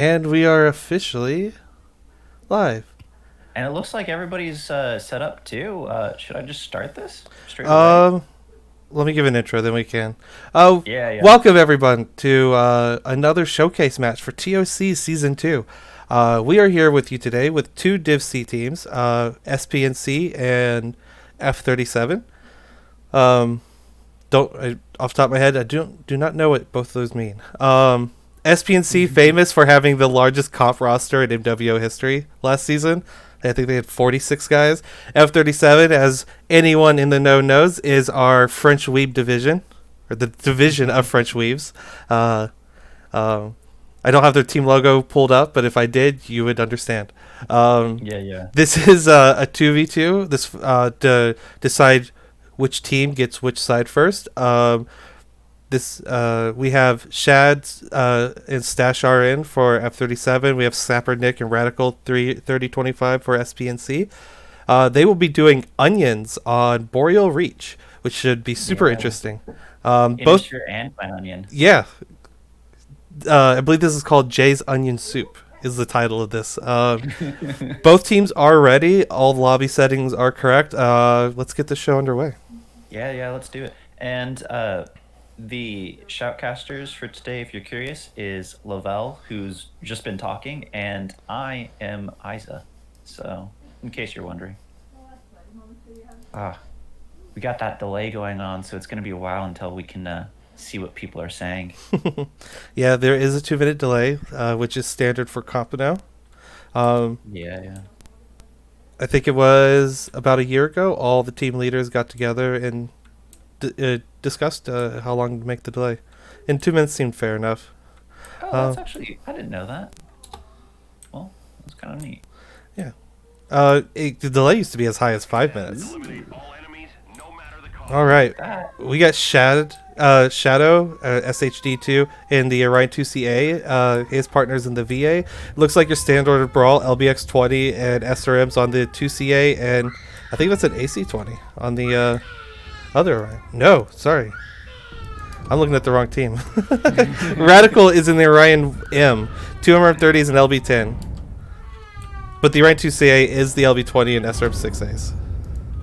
And we are officially live. And it looks like everybody's set up too. Should I just start this straight away? Um, Let me give an intro, then we can. Uh, Yeah, yeah. Welcome everyone to another showcase match for ToC Season 2. We are here with you today with two Div C teams, SPNC and F37. Um, off the top of my head, I do not know what both of those mean. SPNC famous for having the largest comp roster in MWO history last season. I think they had 46 guys. F37, as anyone in the know knows, is our French Weeb division, or the division of French Weaves. Uh, um, I don't have their team logo pulled up, but if I did, you would understand. Yeah, yeah. This is a 2v2. This to decide which team gets which side first. This We have Shad and Stash RN for F37. We have Sapper Nick and Radical 3025 for SPNC. They will be doing onions on Boreal Reach, which should be super Yeah. interesting. Both, Finisher and Fine Onion. yeah. I believe this is called Jay's Onion Soup. Is the title of this. Both teams are ready. All lobby settings are correct. Let's get the show underway. Yeah, yeah, let's do it. And the shoutcasters for today, if you're curious, is Lavelle, who's just been talking, and I am Isa. So, in case you're wondering. Ah, we got that delay going on, so it's going to be a while until we can see what people are saying. Yeah, there is a 2 minute delay, which is standard for Compano. Um, Yeah, yeah. I think it was about a year ago. All the team leaders got together and discussed how long to make the delay. And 2 minutes seemed fair enough. Oh, Uh, that's actually, I didn't know that. Well, that's kind of neat. yeah. The delay used to be as high as 5 minutes. Ooh, All look at right, that. we got Shadow, SHD2 in the Orion 2CA. His partners in the VA. Looks like your standard brawl LBX20 and SRMs on the 2CA, and I think that's an AC20 on the other Orion. No, sorry, I'm looking at the wrong team. Radical is in the Orion M, two MRM30s and LB10, but the Orion 2CA is the LB20 and SRM 6As.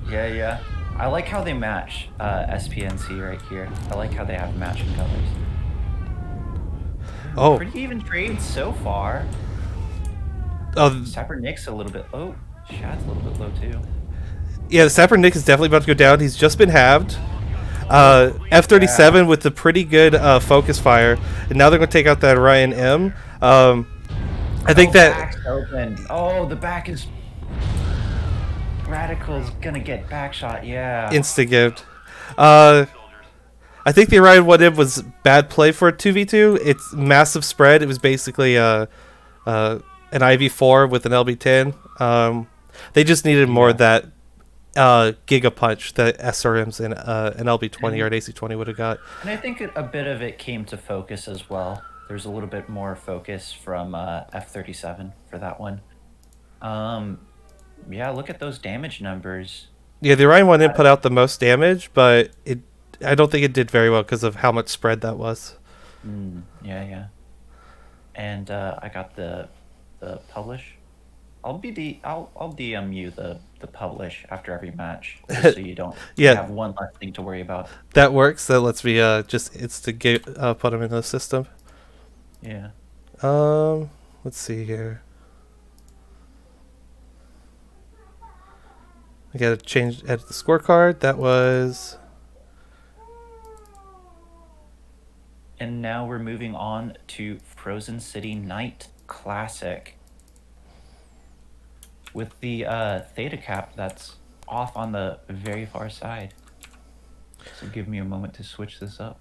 Yeah, yeah. I like how they match SPNC right here. I like how they have matching colors. Oh, Pretty even trade so far. oh, Sapper Nick's a little bit. Oh, Shad's a little bit low too. yeah, the Sapper Nick is definitely about to go down. He's just been halved. Yeah. F37 with the pretty good focus fire, and now they're going to take out that Orion M. I think Oh, that back's open. Oh, the back is. Radical's gonna get back shot. Yeah. insta gift. Uh, I think the Orion 1M was bad play for a 2v2. It's massive spread. It was basically an IV4 with an LB10. They just needed more of Yeah. that Giga Punch that SRMs and an LB20 or And an AC20 would have got. and I think a bit of it came to focus as well. There's a little bit more focus from F37 for that one. Um, yeah, look at those damage numbers. Yeah, the Orion 1M Uh, put out the most damage, but I don't think it did very well because of how much spread that was. yeah, yeah. And I got the publish. I'll DM you the publish after every match, just so you don't Yeah, have one less thing to worry about. that works. That lets me just instigate put them in the system. Yeah. Um, let's see here. I gotta change edit the scorecard. That was And now we're moving on to Frozen City Night Classic with the theta cap that's off on the very far side. So give me a moment to switch this up.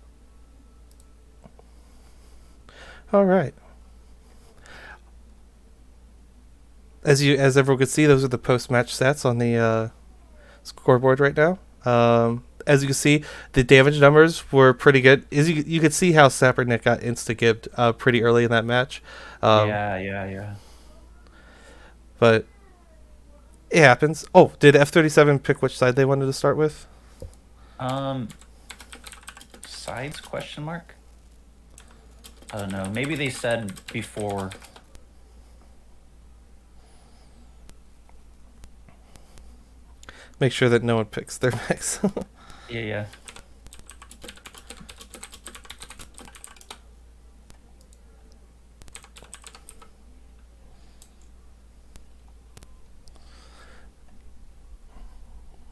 all right. As everyone could see, those are the post match stats on the scoreboard right now. As you can see, the damage numbers were pretty good. As you could see how Sapper Nick got insta gibbed pretty early in that match. Um, Yeah, yeah, yeah. but it happens. Oh, did F37 pick which side they wanted to start with? Um, sides question mark? I don't know. Maybe they said before Make sure that no one picks their mix. Yeah, yeah.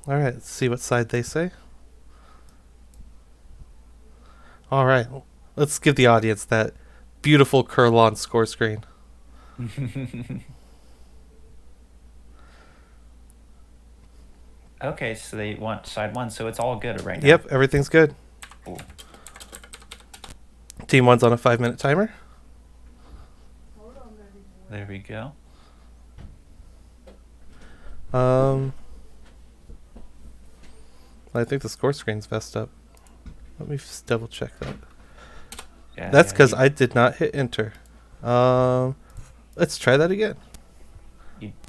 All right, let's see what side they say. All right, let's give the audience that beautiful Kurlon score screen. Okay, so they want side one, so it's all good right now. Yep, everything's good. Cool. Team one's on a 5-minute timer. There we go. I think the score screen's messed up. Let me just double check that. Yeah, That's yeah, because I did not hit enter. Let's try that again.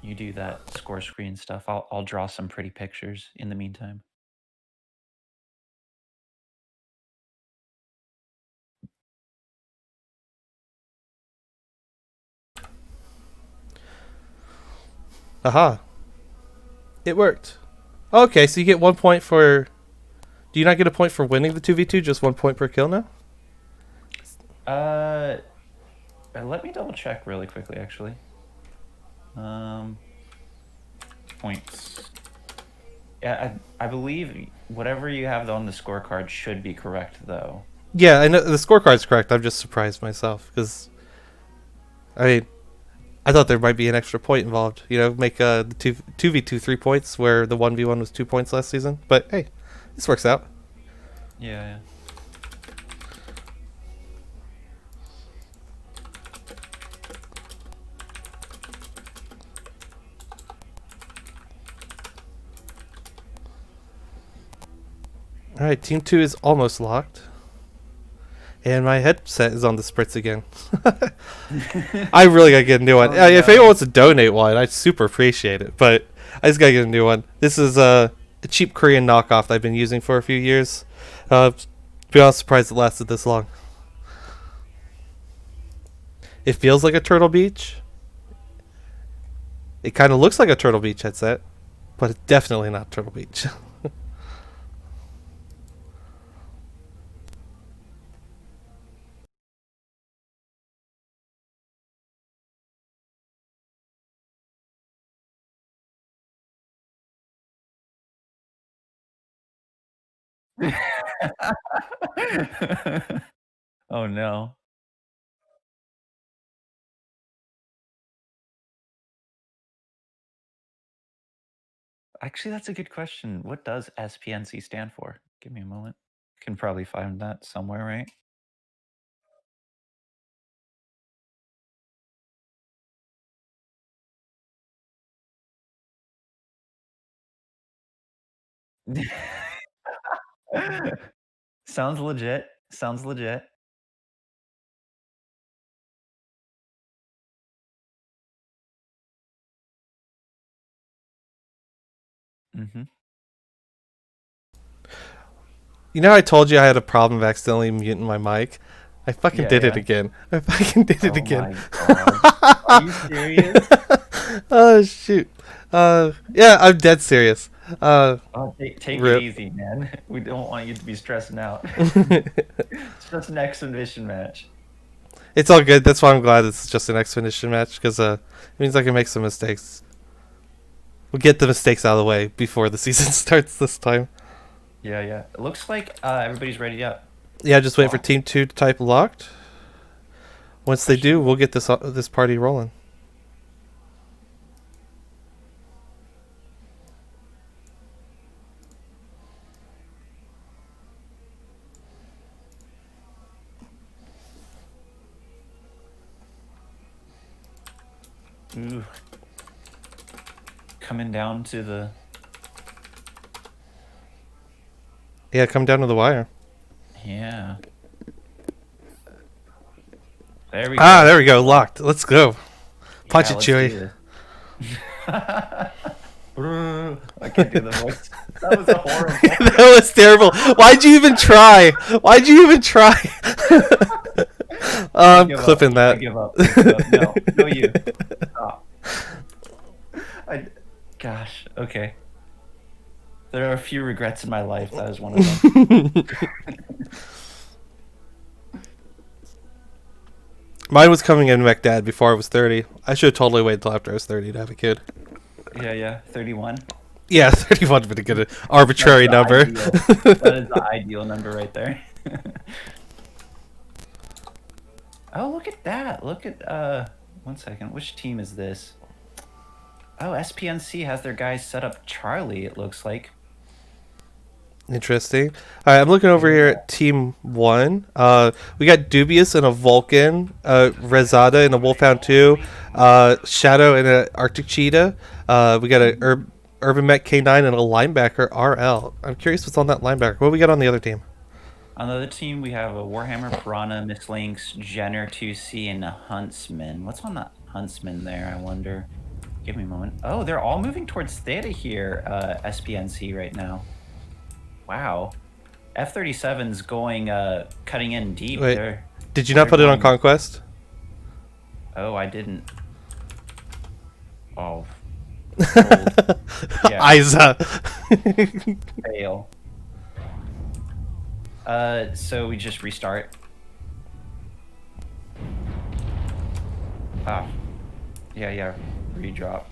you do that score screen stuff. I'll draw some pretty pictures in the meantime. Aha. It worked. Okay, so you get 1 point for... Do you not get a point for winning the 2v2? Just 1 point per kill now? Let me double check really quickly, actually. Points. Yeah, I believe whatever you have on the scorecard should be correct, though. Yeah, I know the scorecard's correct. I'm just surprised myself because, I mean, I thought there might be an extra point involved. You know, make the 2v2 3 points where the 1v1 was 2 points last season. But hey, this works out. Yeah, All right, team 2 is almost locked. And my headset is on the spritz again. I really gotta get a new one. Oh, If no. anyone wants to donate one, I'd super appreciate it. But I just gotta get a new one. This is a cheap Korean knockoff that I've been using for a few years. To be honest, surprised it lasted this long. It feels like a Turtle Beach. It kind of looks like a Turtle Beach headset, but it's definitely not Turtle Beach. Oh no. Actually, that's a good question. What does SPNC stand for? Give me a moment. Can probably find that somewhere, right? Sounds legit. Sounds legit. Mhm. You know, I told you I had a problem of accidentally muting my mic. I fucking Yeah, did it yeah. again. I fucking did it Oh again. my god. Are you serious? Oh shoot. Yeah, I'm dead serious. Oh, take it Rip. easy, man. We don't want you to be stressing out. It's just an exhibition match. It's all good. That's why I'm glad it's just an expedition match because it means I can make some mistakes. We'll get the mistakes out of the way before the season starts this time. Yeah, yeah. It looks like everybody's ready up. Yeah, just wait for Team 2 to type locked. Once they do, we'll get this party rolling. Ooh. Coming down to the... Yeah, come down to the wire. Yeah. There we go. Ah, there we go. Locked. Let's go. Punch it, let's Chewy. do this. I can't do the voice. That was a horrible. That was terrible. Why'd you even try? Why'd you even try? I'm clipping that. I give up. I give up. No, you. Stop. Gosh. Okay. There are a few regrets in my life. That is one of them. Mine was coming in McDad before I was 30. I should have totally waited till after I was 30 to have a kid. Yeah, yeah. 31. Yeah, 31 would have been an arbitrary number. That is the ideal number right there. Oh, look at that. Look at, 1 second. Which team is this? Oh, SPNC has their guys set up Charlie, it looks like. Interesting. All right, I'm looking over here at Team 1. We got Dubious and a Vulcan, Rezada and a Wolfhound 2, Shadow and an Arctic Cheetah. We got a Urban Mech K9 and a linebacker, RL. I'm curious what's on that linebacker. What do we got on the other team? On the other team, we have a Warhammer Piranha, Miss Lynx, Jenner 2C, and a Huntsman. What's on that Huntsman there, I wonder? Give me a moment. Oh, they're all moving towards Theta here, SPNC right now. Wow. F-37's going, cutting in deep. Wait, did you not put it on Conquest? Oh, I didn't. Oh. Yeah. Isa. Fail. So we just restart. Ah. Yeah, redrop.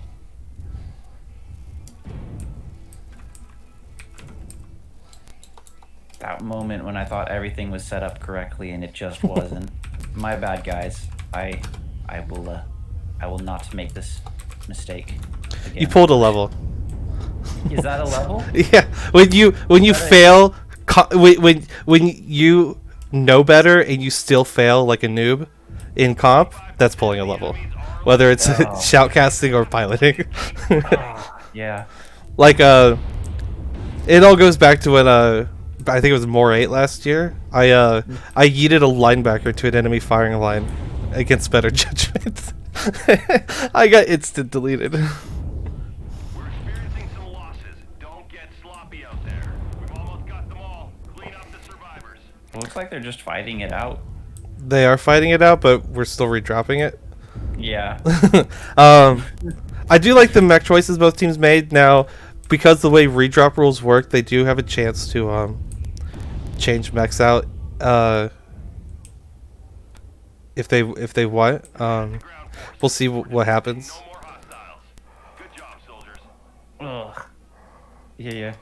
That moment when I thought everything was set up correctly and it just wasn't. My bad, guys. I will not make this mistake again. You pulled a level. Is that a level? Yeah. When you fail, when you know better and you still fail like a noob in comp, that's pulling a level. Whether it's shoutcasting or piloting. Yeah. Like it all goes back to when I think it was More 8 last year. I yeeted a linebacker to an enemy firing line against better judgment. I got instant deleted. We're experiencing some losses. Don't get sloppy out there. We've almost got them all. Clean up the survivors. It looks like they're just fighting it out. They are fighting it out, but we're still redropping it. Yeah. I do like the mech choices both teams made. Now, because the way redrop rules work, they do have a chance to change mechs out if they want. We'll see what happens. No more hostiles. Good job, soldiers. Ugh. Yeah.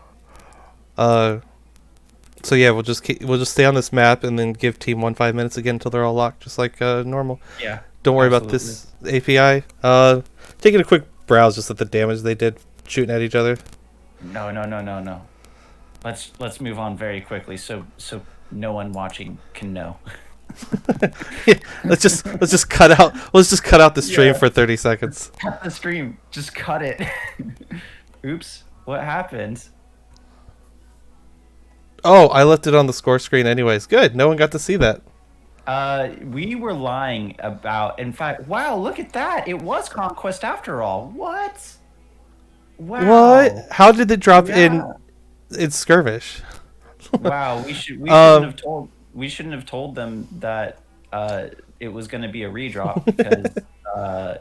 So yeah, we'll just stay on this map and then give Team 1 5 minutes again until they're all locked, just like normal. Yeah. Don't worry about this API. Taking a quick browse just at the damage they did shooting at each other. No. Let's move on very quickly so no one watching can know. Yeah, let's just cut out the stream for 30 seconds. Cut the stream. Just cut it. Oops. What happened? Oh, I left it on the score screen anyways. Good. No one got to see that. We were lying about. In fact, wow! Look at that. It was Conquest after all. What? Wow. What? How did it drop in Skirmish? Wow. We shouldn't have told them that it was going to be a redrop because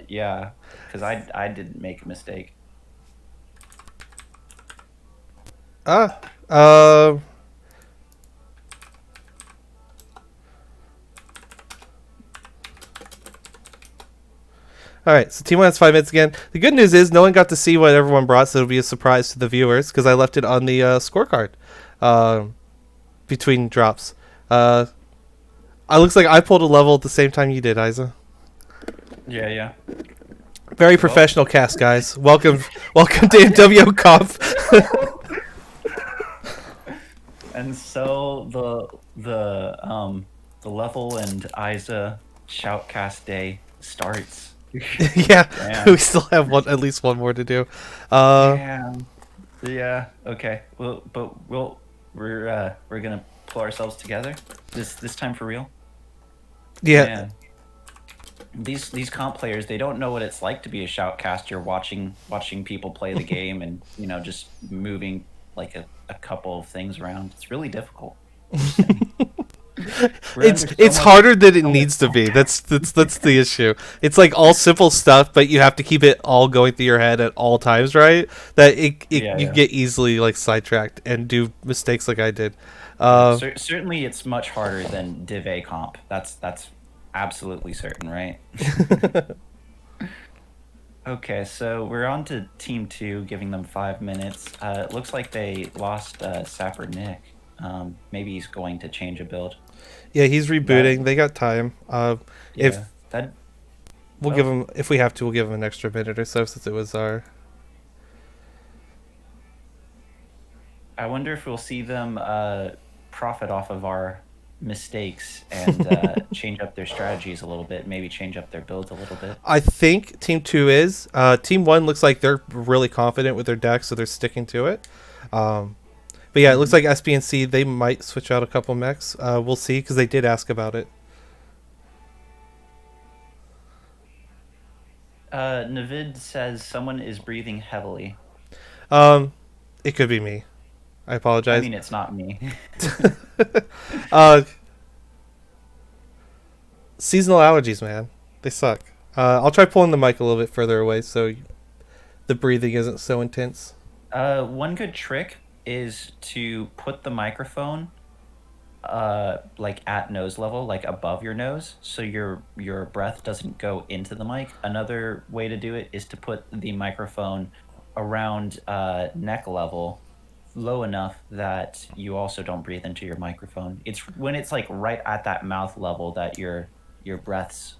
because I didn't make a mistake. All right, so Team 1 has 5 minutes again. The good news is no one got to see what everyone brought, so it'll be a surprise to the viewers because I left it on the scorecard between drops. It looks like I pulled a level at the same time you did, Isa. Yeah. Very professional cast, guys. Welcome to MWO Comp. And so the level and Isa shoutcast day starts. Yeah, Damn. we still have at least one more to do. Damn. Yeah. Okay. We're gonna pull ourselves together this time for real. Yeah. Man. These comp players, they don't know what it's like to be a shoutcaster watching people play the game and just moving like a couple of things around. It's really difficult. We're under It's so much- harder than it needs to be. That's the issue. It's like all simple stuff, but you have to keep it all going through your head at all times, right? That you Yeah. get easily like sidetracked and do mistakes like I did. Certainly, it's much harder than Div A comp. That's absolutely certain, right? Okay, so we're on to Team 2, giving them 5 minutes. It looks like they lost Sapper Nick. Maybe he's going to change a build. Yeah, he's rebooting. They got time. If Yeah, that we'll give him, if we have to, we'll give him an extra minute or so since it was our. I wonder if we'll see them profit off of our mistakes and change up their strategies a little bit, maybe change up their builds a little bit. I think Team 2 is. Team 1 looks like they're really confident with their deck, so they're sticking to it. But yeah, it looks like SBNC, they might switch out a couple mechs. We'll see, because they did ask about it. Navid says someone is breathing heavily. It could be me. I apologize. I mean, it's not me. Seasonal allergies, man. They suck. I'll try pulling the mic a little bit further away so the breathing isn't so intense. One good trick is to put the microphone like at nose level, like above your nose, so your breath doesn't go into the mic. Another way to do it is to put the microphone around neck level, low enough that you also don't breathe into your microphone. It's when it's like right at that mouth level that your breaths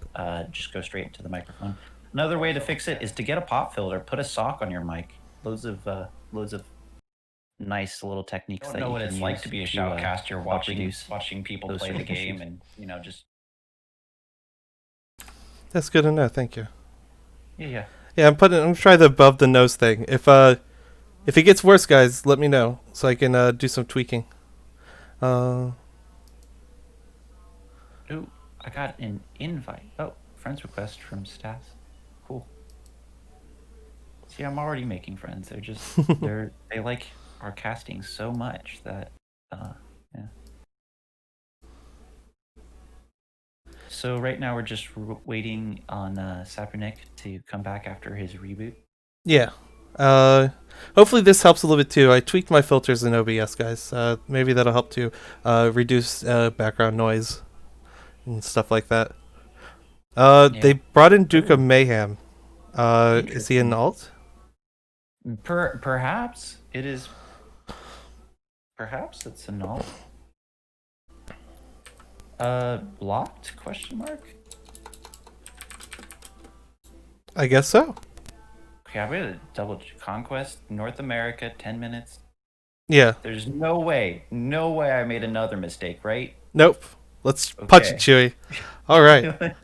just go straight into the microphone. Another way to fix it is to get a pop filter, put a sock on your mic. Loads of nice little techniques. I that don't know you what can it's use like to be a to, shoutcaster watching reduce watching people those play sort the of game, issues. and just That's good to know. Thank you. Yeah. Yeah, I'm gonna try the above the nose thing. If it gets worse, guys, let me know so I can do some tweaking. Ooh, I got an invite. Oh, friends request from Stas. Cool. See, I'm already making friends. They're just they like our casting so much that yeah. So right now we're just waiting on Sapernick to come back after his reboot. Yeah. Hopefully this helps a little bit too. I tweaked my filters in OBS, guys. Maybe that'll help to reduce background noise and stuff like that. They brought in Duke of Mayhem. Is he an alt? Perhaps it is. Perhaps it's a null. Blocked? Question mark. I guess so. Okay, I'm gonna double conquest North America 10 minutes. Yeah. There's no way I made another mistake, right? Nope. Let's punch it, Okay. Chewy. All right.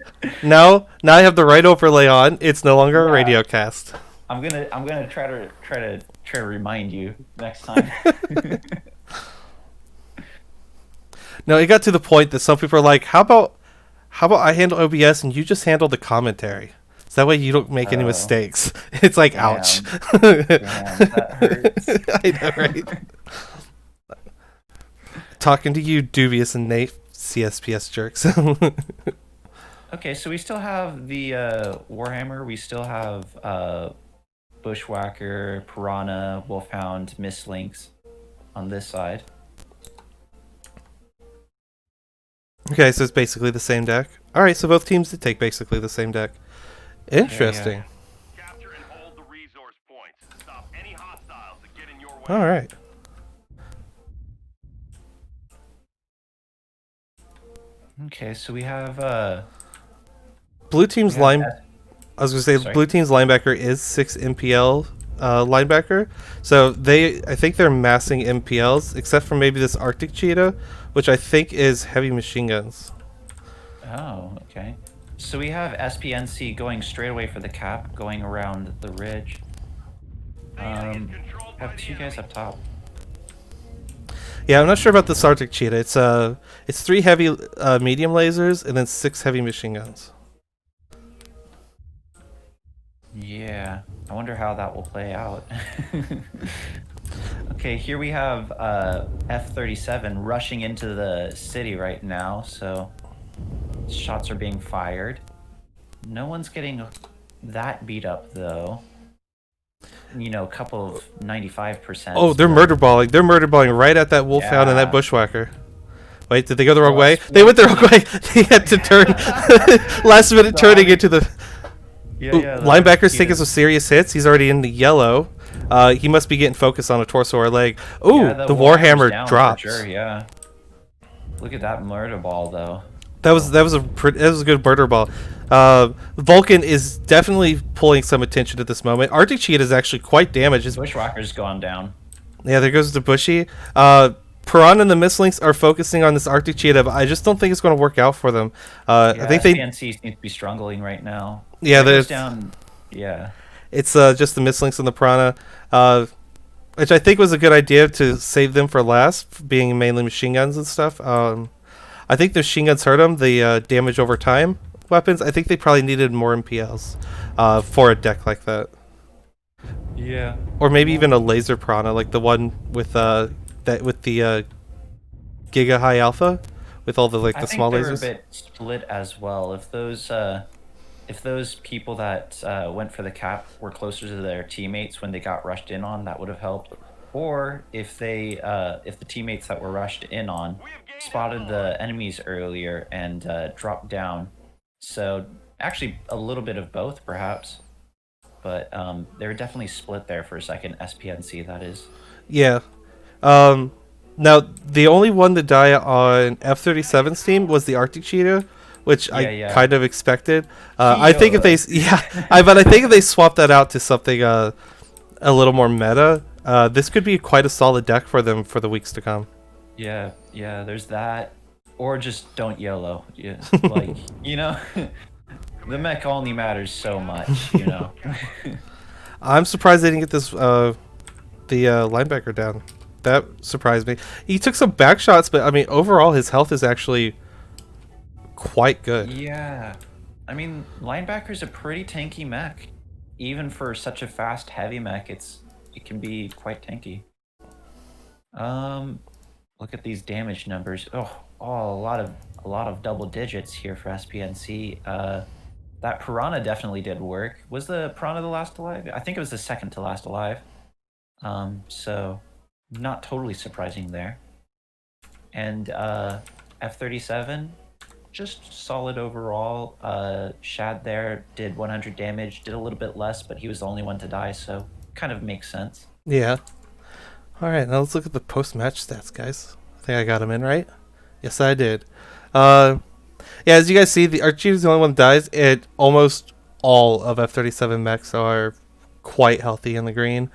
now I have the right overlay on. It's no longer a radio cast. I'm gonna try to remind you next time. No, it got to the point that some people are like, "How about I handle OBS and you just handle the commentary, so that way you don't make any Oh. mistakes." It's like, ouch. Damn, that hurts. I know, right? Talking to you, dubious and Nate, CSPS jerks. Okay, so we still have the Warhammer. We still have Bushwhacker, Piranha, Wolfhound, Mistlinks on this side. Okay, so it's basically the same deck. All right, so both teams did take basically the same deck. Interesting. Capture and hold the resource points. Stop any hostiles that get in your way. All right. Okay, so we have Blue team's we have line. S- I was gonna say Sorry. blue team's linebacker is 6 MPL linebacker, so I think they're massing MPLs except for maybe this Arctic Cheetah, which I think is heavy machine guns. Oh, okay. So we have SPNC going straight away for the cap, going around the ridge. Have two guys up top. Yeah, I'm not sure about this Arctic Cheetah. It's 3 heavy medium lasers and then 6 heavy machine guns. Yeah, I wonder how that will play out. Okay, here we have F-37 rushing into the city right now, so shots are being fired. No one's getting that beat up, though. You know, a couple of 95%. Oh, they're murder balling. They're murder balling right at that wolfhound and that Yeah. bushwhacker. Wait, did they go the wrong way? Plus They went the wrong 120. way. They had to turn last minute turning into the. Yeah, Ooh, yeah. the linebacker's taking Arctics. some serious hits. He's already in the yellow. He must be getting focused on a torso or a leg. Ooh, Yeah, the Warhammer's Warhammer down drops. For sure, yeah. Look at that murder ball, though. That was a good murder ball. Vulcan is definitely pulling some attention at this moment. Arctic Cheetah is actually quite damaged. Bushwhacker's gone down. Yeah, there goes the Bushy. Piranha and the Mistlinks are focusing on this Arctic Cheetah, but I just don't think it's going to work out for them. Yeah, I think they. SPNC seems to be struggling right now. Yeah, There goes there's. down. Yeah. It's just the Mistlinks and the Piranha, which I think was a good idea to save them for last, being mainly machine guns and stuff. I think the machine guns hurt them. The damage over time weapons. I think they probably needed more MPLs for a deck like that, Yeah. or maybe even a laser Piranha, like the one with the Giga High Alpha, with all the I the think small they're lasers. a bit split as well. If those people that went for the cap were closer to their teammates when they got rushed in on, that would have helped. Or if the teammates that were rushed in on spotted the enemies earlier and dropped down. So actually a little bit of both, perhaps. But they were definitely split there for a second. SPNC, that is. Yeah. Now the only one to die on F-37's team was the Arctic Cheetah, which I kind of expected. I think if they but I think if they swap that out to something a little more meta, this could be quite a solid deck for them for the weeks to come. Yeah, there's that. Or just don't YOLO. Yeah, like, you know, the mech only matters so much, you know. I'm surprised they didn't get this the linebacker down. That surprised me. He took some back shots, but I mean overall his health is actually quite good. Yeah. I mean, linebacker's a pretty tanky mech. Even for such a fast heavy mech, it can be quite tanky. Look at these damage numbers. Oh, a lot of double digits here for SPNC. That Piranha definitely did work. Was the Piranha the last alive? I think it was the second to last alive. So not totally surprising there. And F-37, just solid overall. Shad there did 100 damage, did a little bit less, but he was the only one to die, so kind of makes sense. Yeah. All right, now let's look at the post-match stats, guys. I think I got them in right. Yes, I did. Yeah, as you guys see, the Arctic is the only one that dies. Almost all of F-37 mechs are quite healthy in the green.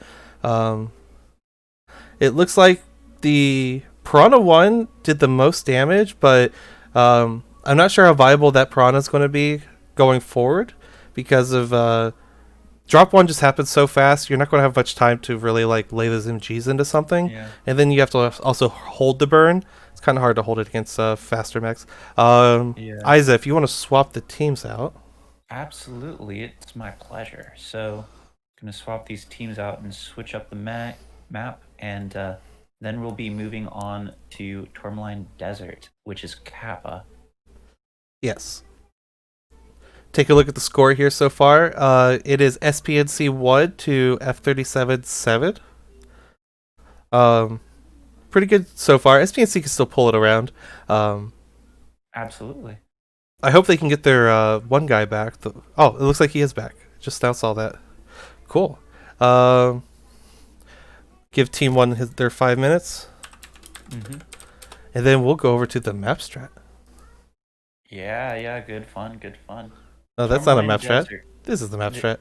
It looks like the Piranha 1 did the most damage, but I'm not sure how viable that Piranha is going to be going forward because of drop 1 just happens so fast. You're not going to have much time to really like lay those MGs into something, and then you have to also hold the burn. It's kind of hard to hold it against faster mechs. Isa, if you want to swap the teams out. Absolutely, it's my pleasure. So, gonna swap these teams out and switch up the map, and then we'll be moving on to Tourmaline Desert, which is Kappa. Yes. Take a look at the score here so far. It is SPNC 1 to F-37 7. Pretty good so far. SPNC can still pull it around. Absolutely. I hope they can get their one guy back. It looks like he is back. Just now saw that. Cool. Give Team 1 their 5 minutes. Mm-hmm. And then we'll go over to the map strat. Yeah, good fun. No, that's not a map strat. This is the map strat.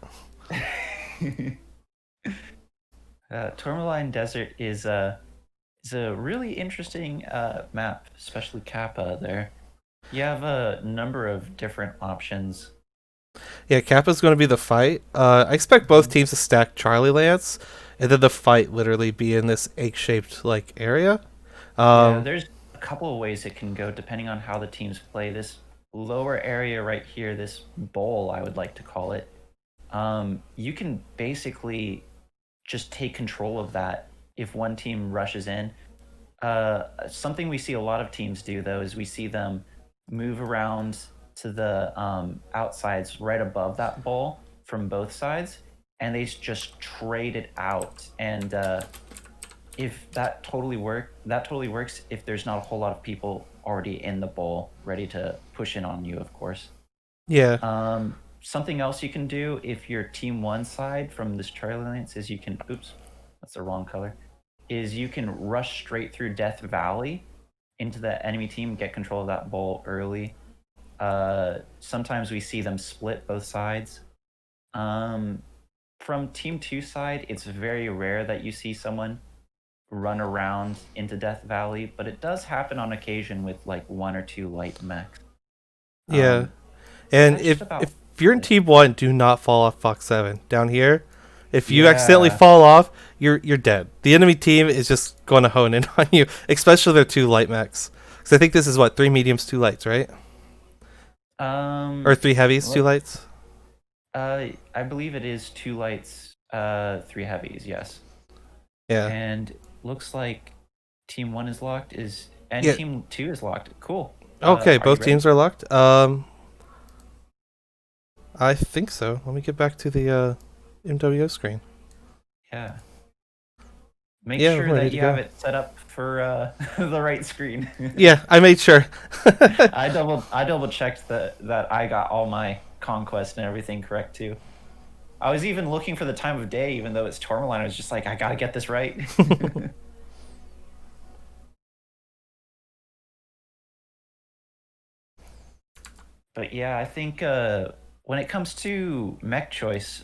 Tourmaline Desert is a really interesting map, especially Kappa there. You have a number of different options. Yeah, Kappa's going to be the fight. I expect both teams to stack Charlie Lance, and then the fight literally be in this egg-shaped like area. There's a couple of ways it can go depending on how the teams play. This lower area right here, this bowl, I would like to call it, you can basically just take control of that if one team rushes in. Something we see a lot of teams do though is we see them move around to the outsides right above that ball from both sides, and they just trade it out. And if that totally works if there's not a whole lot of people already in the bowl ready to push in on you, of course. Yeah. Something else you can do if you're team one side from this Charlie Lance is you can, oops, that's the wrong color, is you can rush straight through Death Valley into the enemy team, get control of that bowl early. Sometimes we see them split both sides. From team two side, it's very rare that you see someone run around into Death Valley, but it does happen on occasion with like one or two light mechs. Yeah. And that's if just about if you're in it. Team 1, do not fall off Fox 7. Down here, if you Yeah. accidentally fall off, you're dead. The enemy team is just going to hone in on you, especially their 2 light mechs. Because I think this is what, 3 mediums, 2 lights, right? Or 3 heavies, 2 lights? I believe it is 2 lights, 3 heavies, yes. Yeah. And looks like team 1 is locked, and Yeah. team 2 is locked. Cool. Okay, Are both you teams are locked. I think so. Let me get back to the MWO screen. ready? Yeah. Make Yeah, sure I'm ready that to you go. have it set up for the right screen. Yeah, I made sure. I double checked that I got all my conquest and everything correct too. I was even looking for the time of day, even though it's Tourmaline. I was just like, I gotta get this right. But yeah, I think when it comes to mech choice,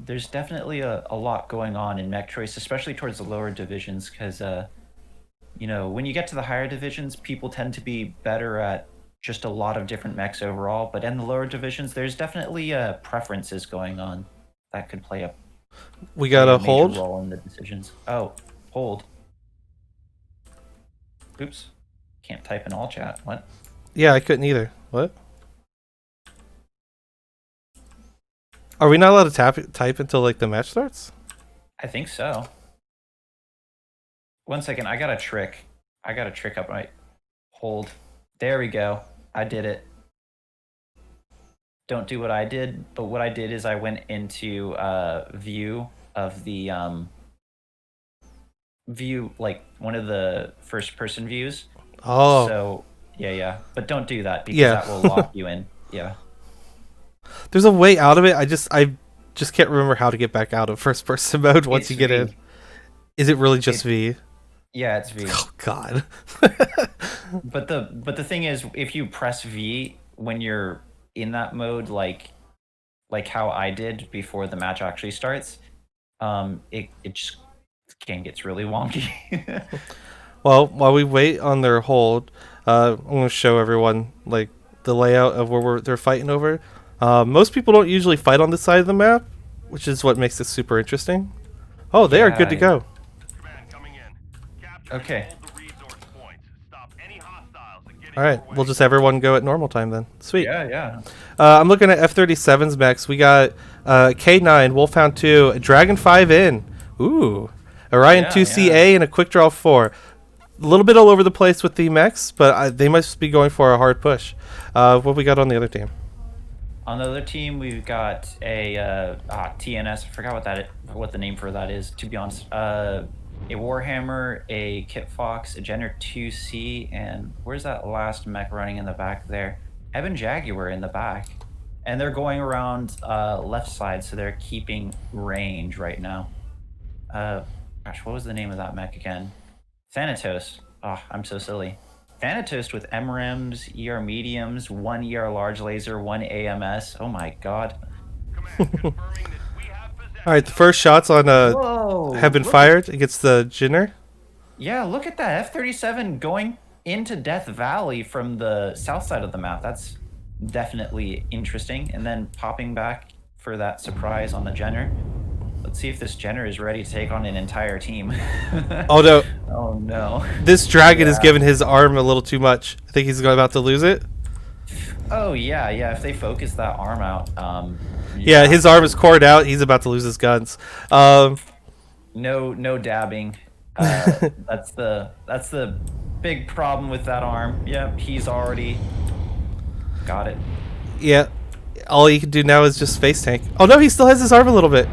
there's definitely a lot going on in mech choice, especially towards the lower divisions, because when you get to the higher divisions, people tend to be better at just a lot of different mechs overall. But in the lower divisions, there's definitely preferences going on that could play We got a major hold. role in the decisions. Oh, hold. Oops. Can't type in all chat. What? Yeah, I couldn't either. What? Are we not allowed to type until like the match starts? I think so. One second, I got a trick. Up my hold. There we go. I did it. Don't do what I did, but what I did is I went into view of the view, like one of the first person views. Oh. So yeah. But don't do that because Yeah. that will lock you in. Yeah. There's a way out of it. I just can't remember how to get back out of first person mode once It's you get V. in. Is it really just V? Yeah, it's V. Oh god. But the thing is, if you press V when you're in that mode, like how I did before the match actually starts, it just gets really wonky. Well, while we wait on their hold, I'm going to show everyone like the layout of where they're fighting over. Most people don't usually fight on this side of the map, which is what makes it super interesting. Oh, they are good to Yeah. go. Command coming in. Capture Okay. and hold the resource points. Stop any hostiles and get in All right, your we'll way. just everyone go at normal time then. Sweet. Yeah. I'm looking at F-37's mechs. We got K9, Wolfhound 2, a Dragon 5 in. Ooh. Orion Yeah, 2CA and a Quick Draw 4. A little bit all over the place with the mechs, but they must be going for a hard push. What we got on the other team? On the other team, we've got a TNS. I forgot what the name for that is. To be honest, a Warhammer, a Kit Fox, a Jenner 2C, and where's that last mech running in the back there? Evan Jaguar in the back, and they're going around left side, so they're keeping range right now. Gosh, what was the name of that mech again? Thanatos. Oh, I'm so silly. Thanatos with MRMs, ER mediums, 1 ER large laser, 1 AMS. Oh my god. Command confirming that we have possession. All right, the first shots on Whoa! have been look fired against the Jinner. Yeah, look at that. F-37 going into Death Valley from the south side of the map. That's definitely interesting. And then popping back for that surprise on the Jenner. Let's see if this Jenner is ready to take on an entire team. Oh no, Oh no. this Dragon is Yeah. giving his arm a little too much. I think he's about to lose it. Oh yeah. If they focus that arm out, Yeah, his arm is cored out. He's about to lose his guns. no dabbing. That's the big problem with that arm. Yep, he's already got it. Yeah. All he can do now is just face tank. Oh no, he still has his arm a little bit.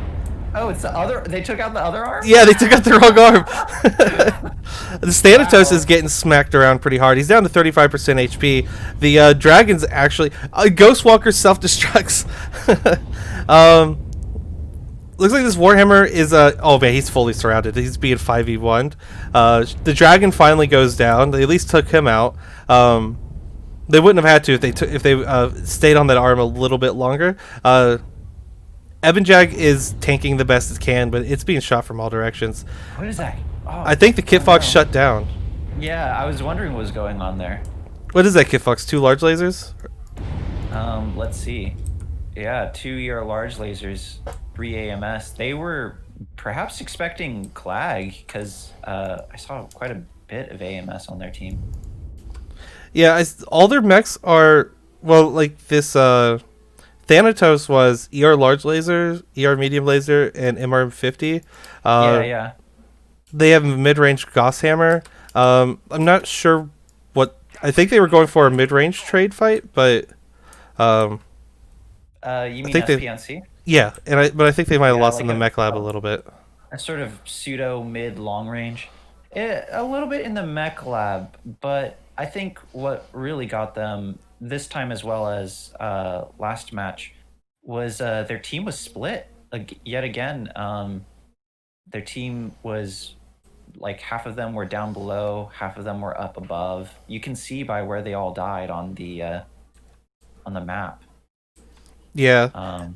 Oh, it's the other. They took out the other arm. Yeah, they took out the wrong arm. The Thanatos Wow. is getting smacked around pretty hard. He's down to 35% HP. The Dragon's actually... Ghostwalker self-destructs. Looks like this Warhammer is... oh man, he's fully surrounded. He's being 5v1'd. The Dragon finally goes down. They at least took him out. They wouldn't have had to if they stayed on that arm a little bit longer. Ebonjag is tanking the best it can, but it's being shot from all directions. What is that? Oh, I think the Kit Fox shut down. Yeah, I was wondering what was going on there. What is that, Kit Fox? 2 large lasers? Let's see. Yeah, 2 ER large lasers, 3 AMS. They were perhaps expecting Clag because I saw quite a bit of AMS on their team. Yeah, all their mechs are... Well, like this... Thanatos was ER large laser, ER medium laser, and MRM50. Yeah. They have a mid-range Gauss hammer. I'm not sure what... I think they were going for a mid-range trade fight, but... You mean think they- SPNC? yeah, but I think they might have Yeah, lost like in the a- mech lab a little bit. A sort of pseudo mid long range. A little bit in the mech lab, but I think what really got them this time as well as last match was their team was split yet again. Their team was like half of them were down below, half of them were up above. You can see by where they all died on the map. Yeah.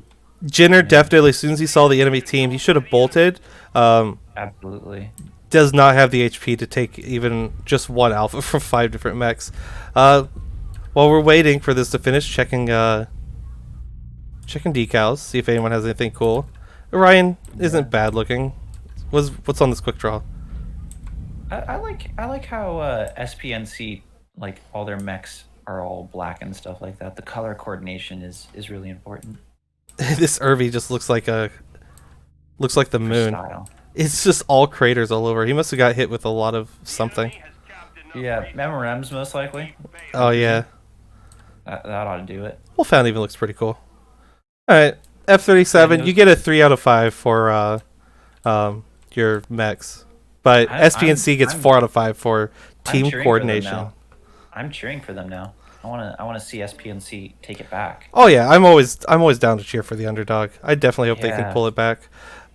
Jinner definitely, as soon as he saw the enemy team, he should have bolted. Absolutely. Does not have the HP to take even just one alpha from 5 different mechs. While we're waiting for this to finish, checking decals, see if anyone has anything cool. Orion isn't bad looking. What's on this quick draw? I like how SPNC, like all their mechs are all black and stuff like that. The color coordination is really important. This Irvi just looks like the moon. Style. It's just all craters all over. He must have got hit with a lot of something. Yeah, MRMs most likely. Oh yeah. That ought to do it. Wolfhound even looks pretty cool. Alright, F-37, you get a 3 out of 5 for your mechs. But SPNC gets 4 out of 5 for team cheering for them coordination. now. I'm cheering for them now. I wanna see SPNC take it back. Oh yeah, I'm always down to cheer for the underdog. I definitely hope they can Yeah. pull it back.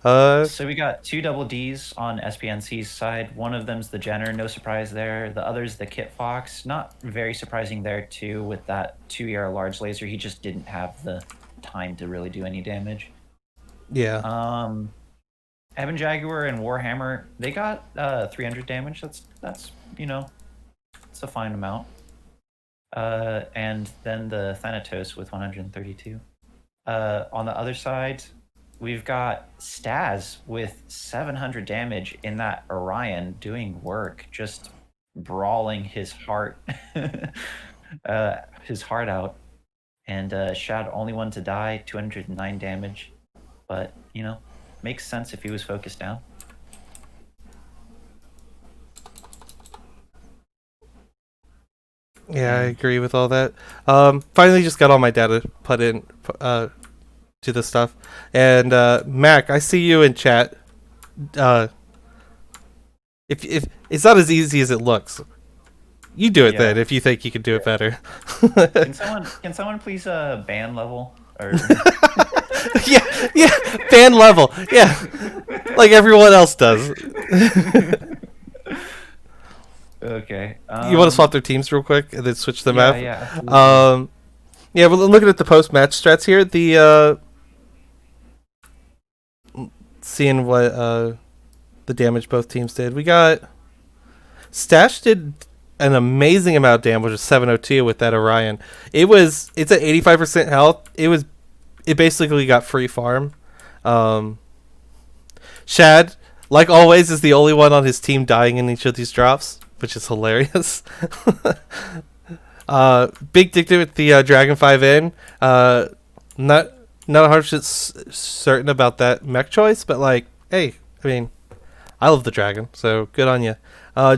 So we got 2 double Ds on SPNC's side. One of them's the Jenner, no surprise there. The other's the Kit Fox, not very surprising there too. With that 2 ER large laser, he just didn't have the time to really do any damage. Yeah. Evan Jaguar and Warhammer, they got 300 damage. That's it's a fine amount. And then the Thanatos with 132. On the other side, we've got Staz with 700 damage in that Orion doing work, just brawling his heart out. And Shad, only one to die, 209 damage. But, makes sense if he was focused down. Yeah, I agree with all that. Finally just got all my data put in to the stuff. And Mac, I see you in chat. If it's not as easy as it looks, you do it then if you think you can do it better. Can someone please ban level or yeah, fan level. Yeah. Like everyone else does. Okay. You want to swap their teams real quick and then switch the map? Yeah, absolutely. Yeah, we're looking at the post-match strats here. The seeing what the damage both teams did. We got Stash did an amazing amount of damage with 702 with that Orion. It's at 85% health. It basically got free farm. Shad, like always, is the only one on his team dying in each of these drops, which is hilarious. Big Dick with the Dragon 5N. Not 100% certain about that mech choice, but like, hey, I mean, I love the dragon, so good on you.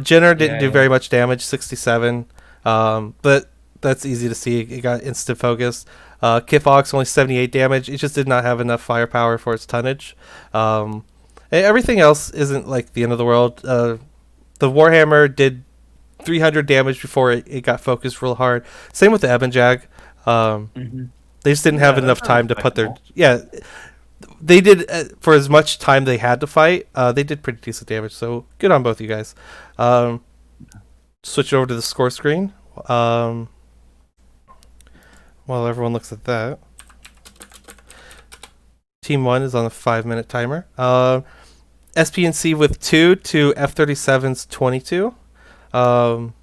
Jenner didn't Yeah, do yeah. very much damage, 67, but that's easy to see. It got instant focus. Kifox only 78 damage. It just did not have enough firepower for its tonnage. Everything else isn't like the end of the world. The Warhammer did 300 damage before it got focused real hard. Same with the Ebon Jag. Um, Hmm. they just didn't have Yeah, those enough are time to put their respectable. they did for as much time they had to fight. They did pretty decent damage. So good on both you guys. Um, switch over to the score screen. Um, while everyone looks at that, Team One is on a 5 minute timer. SPNC with 2 to F-37's 22. Um,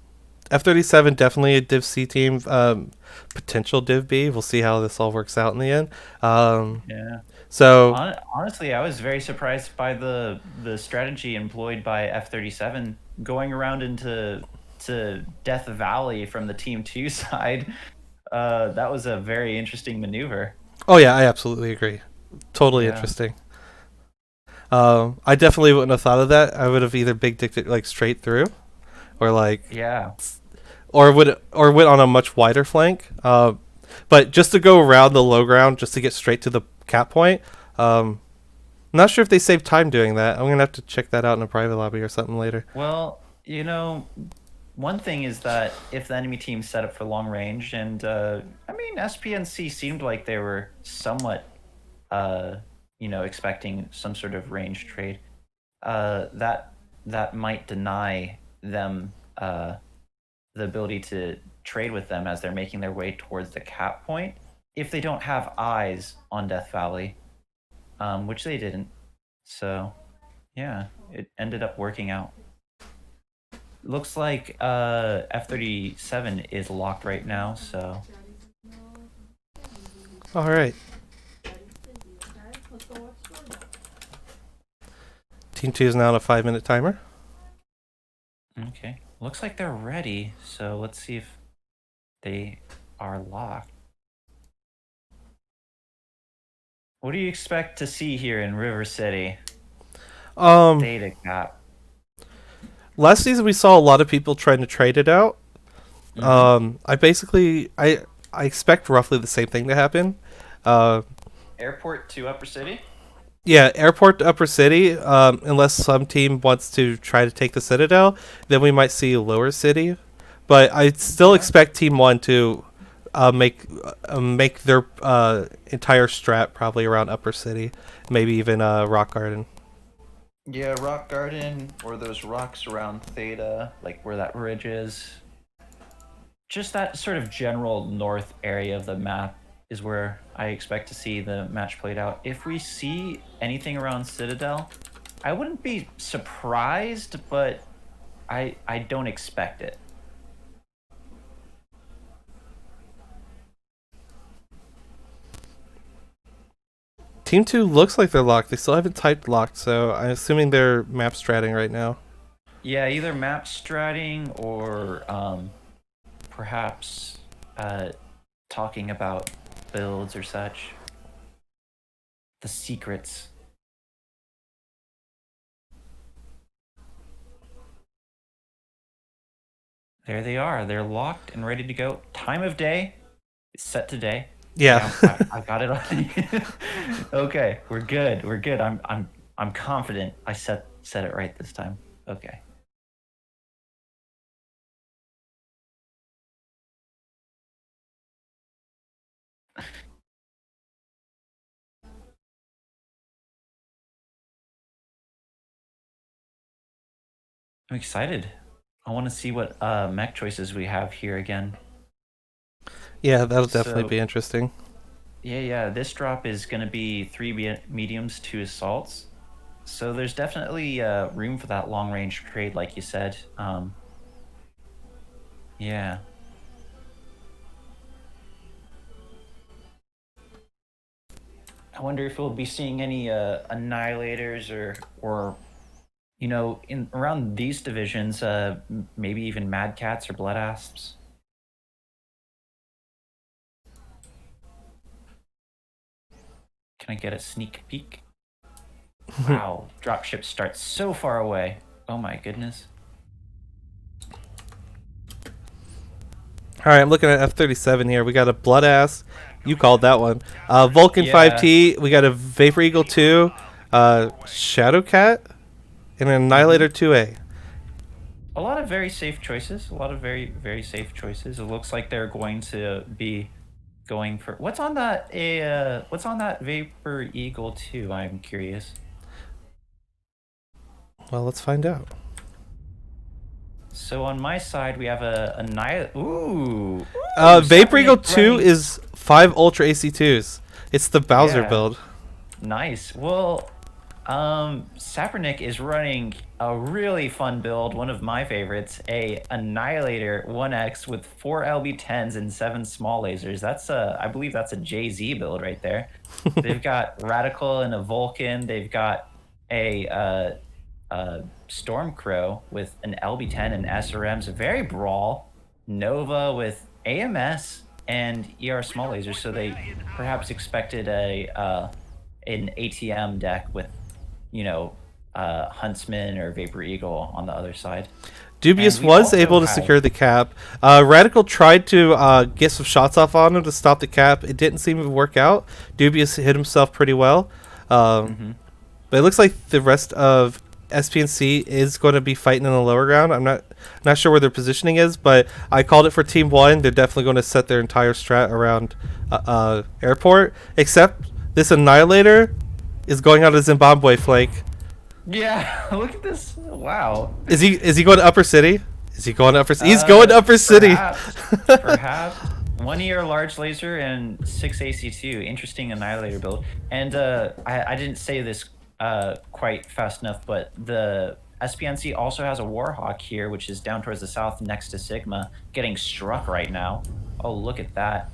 F-37 definitely a Div C team. Potential Div B. We'll see how this all works out in the end. Yeah. So Honestly, I was very surprised by the strategy employed by F-37 going around into to Death Valley from the Team 2 side. That was a very interesting maneuver. oh yeah, I absolutely agree. Totally Yeah. interesting. I definitely wouldn't have thought of that. I would have either big dicked it like straight through, or like, Yeah. or went on a much wider flank. But just to go around the low ground, just to get straight to the cap point. I'm not sure if they saved time doing that. I'm gonna have to check that out in a private lobby or something later. Well, one thing is that if the enemy team set up for long range, and I mean, SPNC seemed like they were somewhat, expecting some sort of range trade. That might deny them the ability to trade with them as they're making their way towards the cap point if they don't have eyes on Death Valley, which they didn't. So, yeah, it ended up working out. Looks like F-37 is locked right now, so All right, Team Two is now on a 5 minute timer. okay. Looks like they're ready, so let's see if they are locked. What do you expect to see here in River City? Um, Data cap. last season we saw a lot of people trying to trade it out. Mm-hmm. I expect roughly the same thing to happen. Uh, Airport to Upper City? yeah, airport to Upper City. Unless some team wants to try to take the Citadel, then we might see Lower City. But I still Yeah. expect Team One to make their entire strat probably around Upper City, maybe even Rock Garden. Yeah, Rock Garden, or those rocks around Theta, like where that ridge is. Just that sort of general north area of the map is where I expect to see the match played out. If we see anything around Citadel, I wouldn't be surprised, but I don't expect it. Team Two looks like they're locked. They still haven't typed locked, so I'm assuming they're map stratting right now. Yeah, either map stratting or perhaps talking about builds or such. The secrets. There they are. They're locked and ready to go. Time of day is set today. Yeah. I got it on. Okay, we're good. We're good. I'm confident. I set it right this time. Okay. I'm excited. I want to see what mech choices we have here again. Yeah, that'll definitely So be interesting. yeah. This drop is going to be 3 mediums, 2 assaults. So there's definitely room for that long range trade, like you said. Yeah. I wonder if we'll be seeing any annihilators or in around these divisions, maybe even Mad Cats or Blood Asps. Can I get a sneak peek? Wow, dropship starts so far away. Oh my goodness. All right, I'm looking at F-37 here. We got a Blood Ass. You called that one. Vulcan Yeah. 5T. We got a Vapor Eagle 2, Shadow Cat, and an Annihilator 2A. A lot of very safe choices. A lot of very, very safe choices. It looks like they're going to be going for what's on that what's on that Vapor Eagle 2? I'm curious. Well, let's find out. So on my side, we have a Ooh. Vapor Eagle Sappernick 2 running- is 5 Ultra AC2s. It's the Bowser Yeah. build. Nice. Well, Sappernick is running a really fun build, one of my favorites, a Annihilator 1X with 4 LB10s and 7 small lasers. That's I believe that's a Jay-Z build right there. They've got Radical and a Vulcan. They've got a Stormcrow with an LB10 and SRMs, very brawl. Nova with AMS and ER small lasers, so they perhaps expected an ATM deck with, Huntsman or Vapor Eagle on the other side. Dubious And we was also able to have- secure the cap. Radical tried to get some shots off on him to stop the cap. It didn't seem to work out. Dubious hit himself pretty well. But it looks like the rest of SPNC is going to be fighting in the lower ground. I'm not sure where their positioning is, but I called it for Team 1. They're definitely going to set their entire strat around airport, except this Annihilator is going on a Zimbabwe flank. Yeah, look at this. Wow. Is he going to Upper City? Is he going to Upper City? He's going to Upper City. Perhaps. 1 ER large laser and 6 AC2. Interesting Annihilator build. And I didn't say this quite fast enough, but the SPNC also has a Warhawk here, which is down towards the south next to Sigma, getting struck right now. Oh, look at that.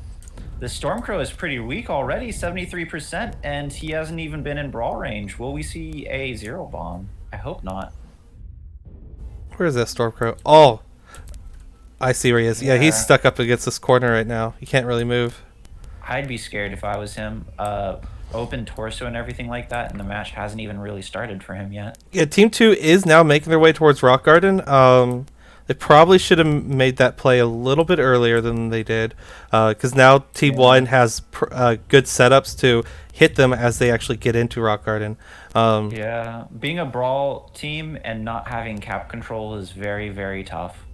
The Stormcrow is pretty weak already, 73%, and he hasn't even been in brawl range. Will we see a zero bomb? I hope not. Where is that Stormcrow? Oh, I see where he is. Yeah, he's Yeah. stuck up against this corner right now. He can't really move. I'd be scared if I was him. Open torso and everything like that, and the match hasn't even really started for him yet. Yeah, Team 2 is now making their way towards Rock Garden. They probably should have made that play a little bit earlier than they did, because now Team 1 has good setups to hit them as they actually get into Rock Garden. Yeah, being a brawl team and not having cap control is very, very tough.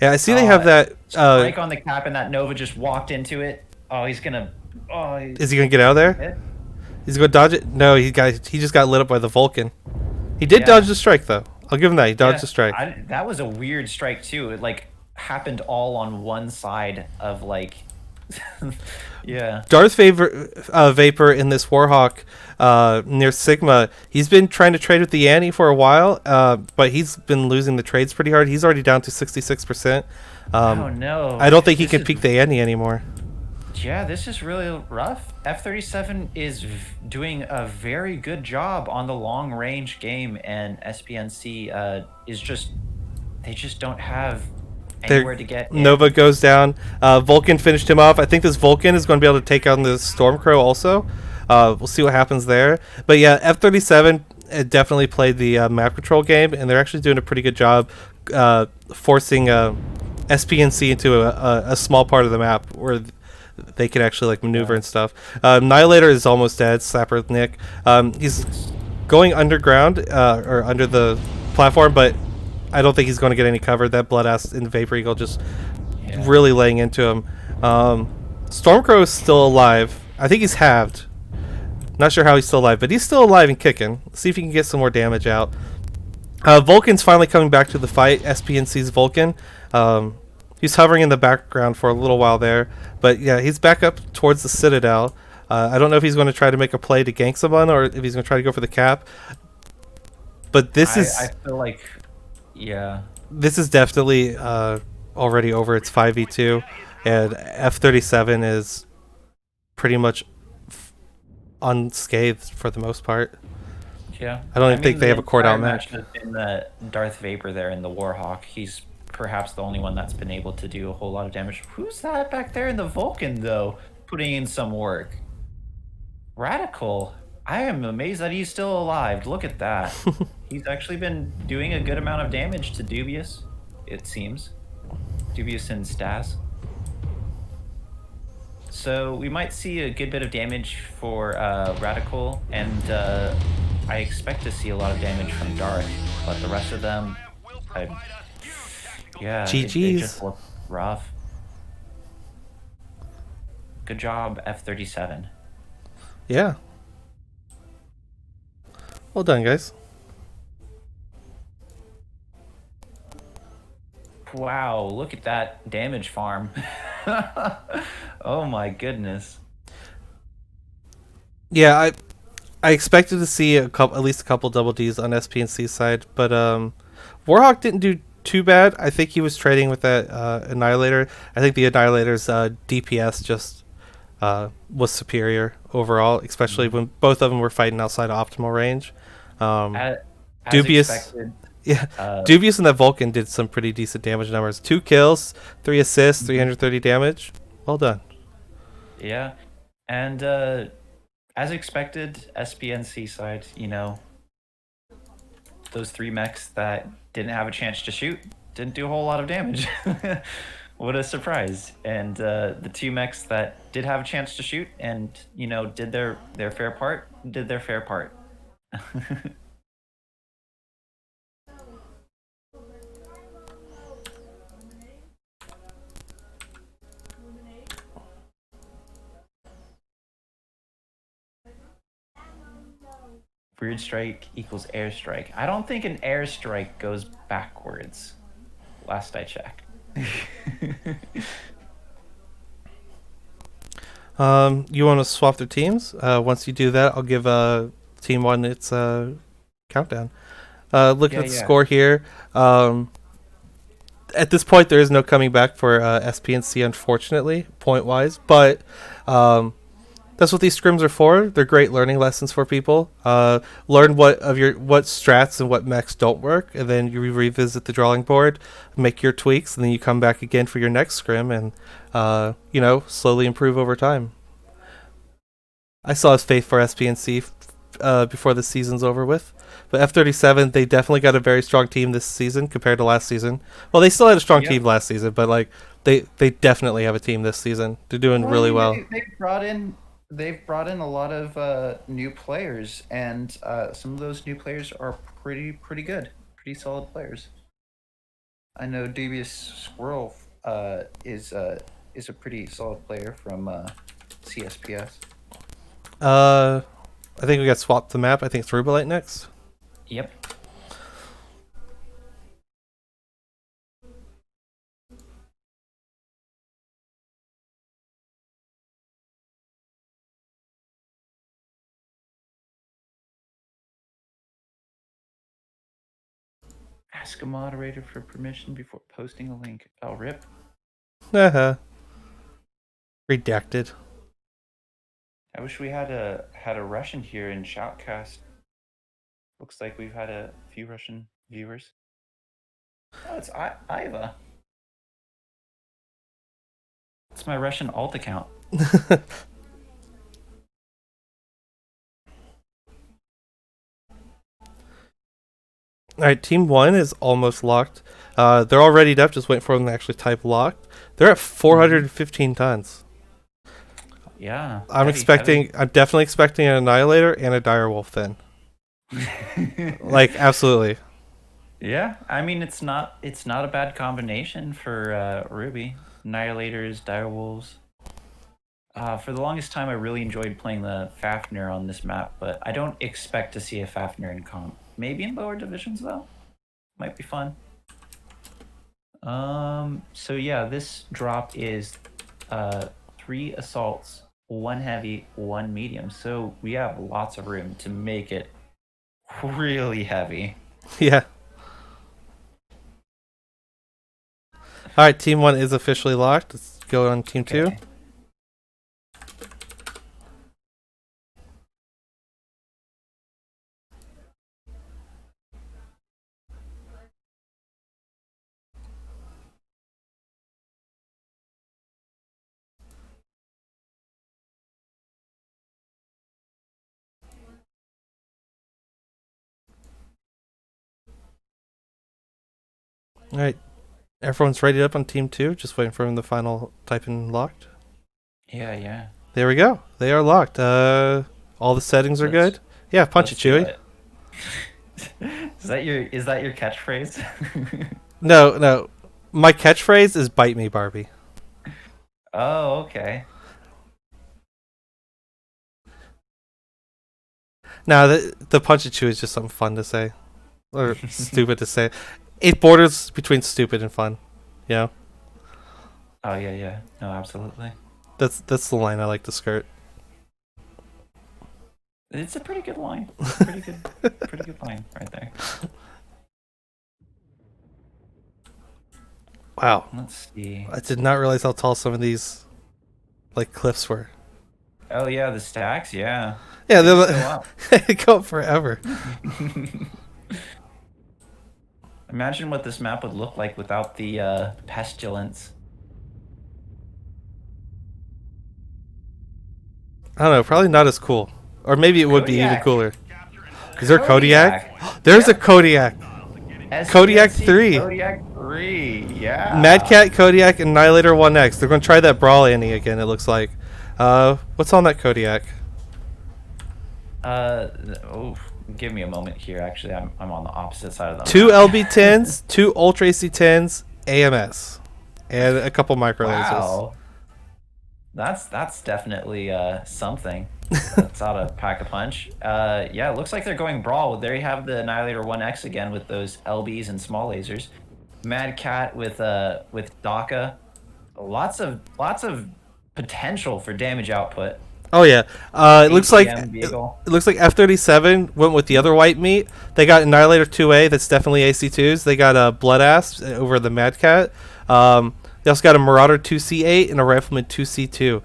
Yeah, I see they have that. Strike on the cap, and that Nova just walked into it. Oh, he's gonna. Oh, Is he gonna get out of there? hit. He's gonna dodge it. No, he just got lit up by the Vulcan. He did Yeah. dodge the strike though. I'll give him that. He dodged Yeah, the strike. that was a weird strike too. It like happened all on one side of like. Yeah. Darth Vapor in this Warhawk near Sigma, he's been trying to trade with the Annie for a while, but he's been losing the trades pretty hard. He's already down to 66%. Oh no. I don't think he This can is- peak the Annie anymore. Yeah, this is really rough. F-37 is doing a very good job on the long range game, and SPNC is just, they just don't have anywhere to get in. Nova goes down. Vulcan finished him off. I think this Vulcan is going to be able to take on the Stormcrow also. We'll see what happens there. But yeah, F-37 definitely played the map control game, and they're actually doing a pretty good job forcing SPNC into a small part of the map where they can actually like maneuver and stuff. Annihilator is almost dead. Slapper Nick. He's going underground or under the platform, but I don't think he's going to get any cover. That Blood Ass in Vapor Eagle just really laying into him. Stormcrow is still alive. I think he's halved. Not sure how he's still alive, but he's still alive and kicking. See if he can get some more damage out. Vulcan's finally coming back to the fight. SPNC's Vulcan. He's hovering in the background for a little while there, but yeah, he's back up towards the Citadel. I don't know if he's going to try to make a play to gank someone or if he's going to try to go for the cap. But this I feel like, yeah. this is definitely already over its 5v2, and F-37 is pretty much unscathed for the most part. Yeah. I don't even think they have a court out match match. has been the Darth Vapor there in the Warhawk. He's perhaps the only one that's been able to do a whole lot of damage. Who's that back there in the Vulcan, though? Putting in some work. Radical. I am amazed that he's still alive. Look at that. He's actually been doing a good amount of damage to Dubious, it seems. Dubious and Stas. So we might see a good bit of damage for Radical, and I expect to see a lot of damage from Darth, but the rest of them, Will I, provide us huge tactical yeah, it just GG's. looked rough. Good job, F-37. Yeah. Well done, guys. Wow, look at that damage farm. Oh my goodness. Yeah, I expected to see at least a couple double Ds on SP&C side, but Warhawk didn't do too bad. I think he was trading with that Annihilator. I think the Annihilator's DPS just was superior overall, especially when both of them were fighting outside of optimal range. Um, As Dubious, expected, yeah, uh, Dubious and that Vulcan did some pretty decent damage numbers. 2 kills, 3 assists, 330 damage. Well done. yeah. And as expected, SPNC side, those 3 mechs that didn't have a chance to shoot didn't do a whole lot of damage. What a surprise. And the 2 mechs that did have a chance to shoot and, did their fair part, did their fair part. Weird strike equals airstrike. I don't think an airstrike goes backwards. Last I checked. You want to swap their teams? Once you do that, I'll give Team 1 its countdown. Looking Yeah, at the yeah. score here, at this point, there is no coming back for SP&C, unfortunately, point-wise. But that's what these scrims are for. They're great learning lessons for people. Learn what strats and what mechs don't work, and then you revisit the drawing board, make your tweaks, and then you come back again for your next scrim, and slowly improve over time. I saw his faith for SP&C before the season's over with. But F-37, they definitely got a very strong team this season compared to last season. Well, they still had a strong Yep. team last season, but like they definitely have a team this season. They're doing Well, really well. they've brought in a lot of new players, and some of those new players are pretty good, pretty solid players. I know Devious Squirrel is a pretty solid player from CSPS. I think we got swapped the map. I think it's Rubalite next. Yep. Ask a moderator for permission before posting a link. Oh, rip. Uh-huh. Redacted. I wish we had a Russian here in Shoutcast. Looks like we've had a few Russian viewers. Oh, it's Iva. It's my Russian alt account. All right, Team 1 is almost locked. They're all readied up. Just waiting for them to actually type locked. They're at 415 tons. Yeah. I'm definitely expecting an Annihilator and a Direwolf then. Like, absolutely. Yeah, I mean it's not a bad combination for Ruby. Annihilators, Direwolves. For the longest time, I really enjoyed playing the Fafnir on this map, but I don't expect to see a Fafnir in comp. Maybe in lower divisions though, might be fun. So yeah, this drop is 3 assaults, 1 heavy, 1 medium. So we have lots of room to make it really heavy. Yeah. All right, Team 1 is officially locked. Let's go on Team 2. Okay. All right. Everyone's ready up on team 2. Just waiting for the final type-in locked. Yeah. There we go. They are locked. All the settings are Let's- good. Yeah, punch it, Let's do Chewy. it. Is that your catchphrase? No. My catchphrase is "Bite me, Barbie." Oh, okay. Now the punch it, Chewy is just something fun to say, or stupid to say. It borders between stupid and fun. You know, Oh yeah. No, absolutely. that's the line I like to skirt. It's a pretty good line. Pretty good line right there. Wow, Let's see. I did not realize how tall some of these like cliffs were. Oh yeah, the stacks. Yeah. Yeah, They go they're up. they go up forever. Imagine what this map would look like without the pestilence. I don't know, probably not as cool, or maybe it would be even Kodiak. cooler. Is there Kodiak? There's a Kodiak. SPNC Kodiak 3. Kodiak 3. Yeah. Mad Cat, Kodiak, Annihilator 1X. They're going to try that Brawl Annie again, it looks like. What's on that Kodiak? Oh, give me a moment here. Actually, I'm on the opposite side of the 2 map. LB10s, 2 Ultra AC10s, AMS, and a couple micro lasers. Wow. That's definitely something. That's how to pack a punch. Yeah, it looks like they're going brawl. There you have the Annihilator 1X again with those LBs and small lasers. Mad Cat with DACA. Lots of potential for damage output. Oh yeah, it looks like ATM Beagle. it looks like F-37 went with the other white meat. They got Annihilator 2A, that's definitely AC2s. They got Blood Asp over the Mad Cat. They also got a Marauder 2C8 and a Rifleman 2C2.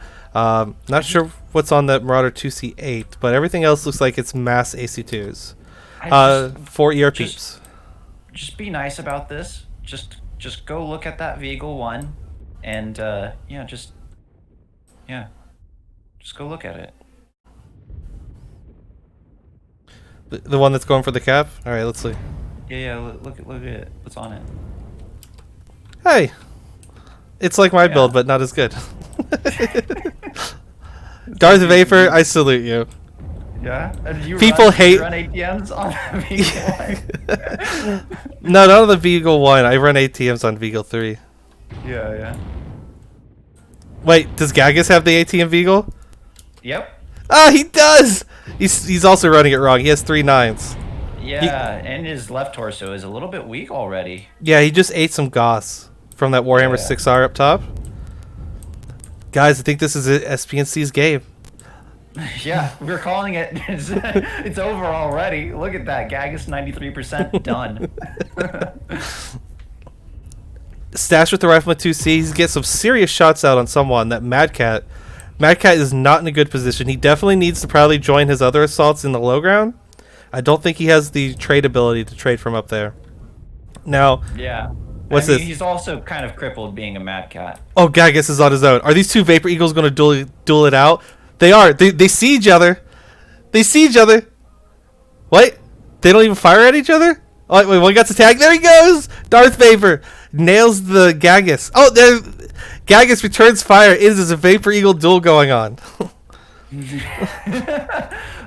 Not sure what's on that Marauder 2C8, but everything else looks like it's mass AC2s. I 4 ER peeps. just be nice about this. Just go look at that Beagle 1 and just go look at it. The one that's going for the cap? Alright, let's see. Yeah, look at it. What's on it? Hey! It's like my Yeah. build, but not as good. Darth Vapor, I salute you. Yeah. And you People hate- you run ATMs on that Beagle 1. No, not on the Beagle 1. I run ATMs on Beagle 3. Yeah. Wait, does Gagus have the ATM Beagle? Yep. Ah, he does! He's also running it wrong. He has 3 9s. Yeah, and his left torso is a little bit weak already. Yeah, he just ate some Goss from that Warhammer Yeah. 6R up top. Guys, I think this is SPNC's game. Yeah, we're calling it. It's over already. Look at that. Gagus 93% done. Stash with the Rifleman 2C. He's get some serious shots out on someone. That Mad Cat. Mad Cat is not in a good position. He definitely needs to probably join his other assaults in the low ground. I don't think he has the trade ability to trade from up there. Now, Yeah. What's I mean, this? He's also kind of crippled being a Mad Cat. oh, Gagus is on his own. Are these 2 Vapor Eagles going to duel it out? They are. They see each other. They see each other. What? They don't even fire at each other? Oh, wait, one got to tag. There he goes! Darth Vapor nails the Gagus. Oh, there. Gagus returns fire. It is a Vapor Eagle duel going on.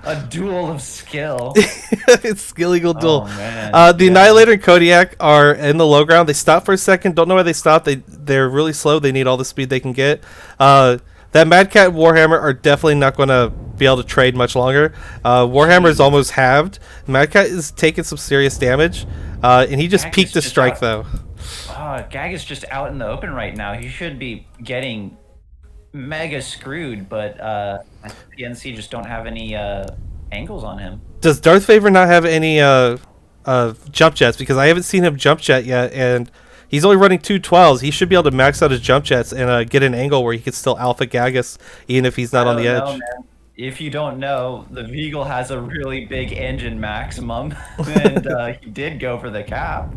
A duel of skill. It's Skill Eagle duel. Oh, man. The Annihilator and Kodiak are in the low ground. They stop for a second. Don't know why they stopped. They're really slow. They need all the speed they can get. That Mad Cat and Warhammer are definitely not going to be able to trade much longer. Warhammer is almost halved. Mad Cat is taking some serious damage. And he just Gagus peaked his just strike, out- though. Gag is just out in the open right now. He should be getting mega screwed, but PNC just don't have any angles on him. Does Darth Vader not have any jump jets? Because I haven't seen him jump jet yet, and he's only running 212s. He should be able to max out his jump jets and get an angle where he could still alpha Gagus, even if he's not on the I edge. don't know, man. If you don't know, the Beagle has a really big engine maximum, and he did go for the cap.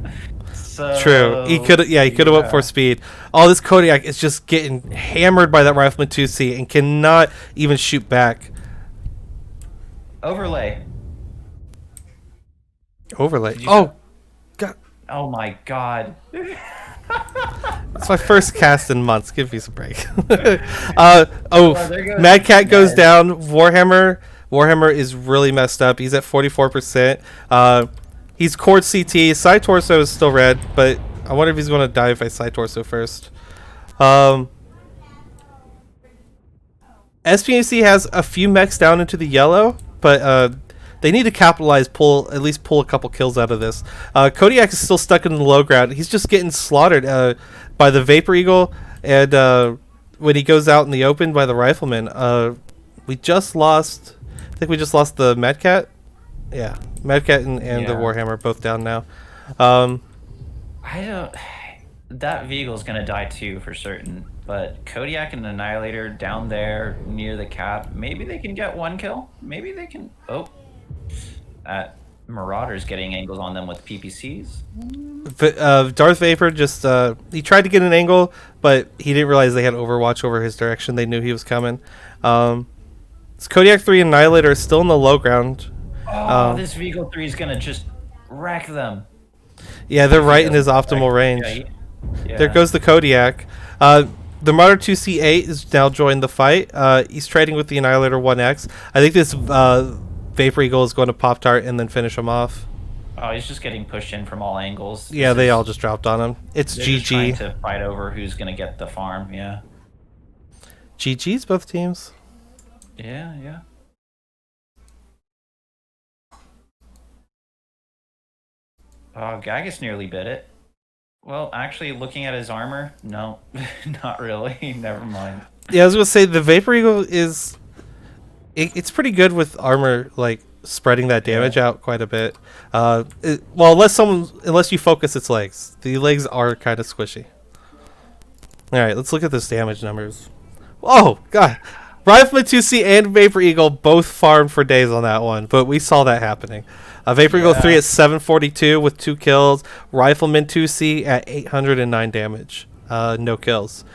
So True. He could have went for speed. Oh, this Kodiak is just getting hammered by that Rifleman 2C and cannot even shoot back. Overlay. Overlay. Did you- Oh, God. Oh my god. It's my first cast in months. Give me some break. Oh, there goes Mad Cat goes Ned. down. Warhammer is really messed up. He's at 44%. He's cord CT. Side torso is still red, but I wonder if he's going to die if I side torso first. Um, SPNC has a few mechs down into the yellow, but they need to capitalize, at least pull a couple kills out of this. Kodiak is still stuck in the low ground. He's just getting slaughtered by the Vapor Eagle, and when he goes out in the open by the Rifleman. We just lost. I think we just lost the Mad Cat. Yeah, Mad Cat and the Yeah. Warhammer both down now. Um, I don't. That Veagle's gonna die too for certain. But Kodiak and Annihilator down there near the cap, maybe they can get one kill. Maybe they can. Oh, Marauder's getting angles on them with PPCs. Darth Vapor just he tried to get an angle, but he didn't realize they had Overwatch over his direction. They knew he was coming. Kodiak 3 and Annihilator are still in the low ground. Oh, this Veagle 3 is gonna just wreck them. Yeah, they're right in his doesn't optimal wreck- range. Yeah. There goes the Kodiak. The Marauder 2C8 is now joined the fight. He's trading with the Annihilator 1X. I think this Vapor Eagle is going to Pop Tart and then finish him off. Oh, he's just getting pushed in from all angles. Yeah, they all just dropped on him. It's They're just trying GG. to fight over who's gonna get the farm. Yeah. GG's both teams. Yeah. Oh, Gagus nearly bit it. Well, actually, looking at his armor, no, not really. Never mind. Yeah, I was gonna say the Vapor Eagle is it's pretty good with armor, like spreading that damage out quite a bit. Well, unless you focus its legs, the legs are kind of squishy. All right, let's look at those damage numbers. Oh god, Rifleman 2C and Vapor Eagle both farmed for days on that one, but we saw that happening. Vapor Eagle 3 at 742 with 2 kills. Rifleman 2C at 809 damage, no kills.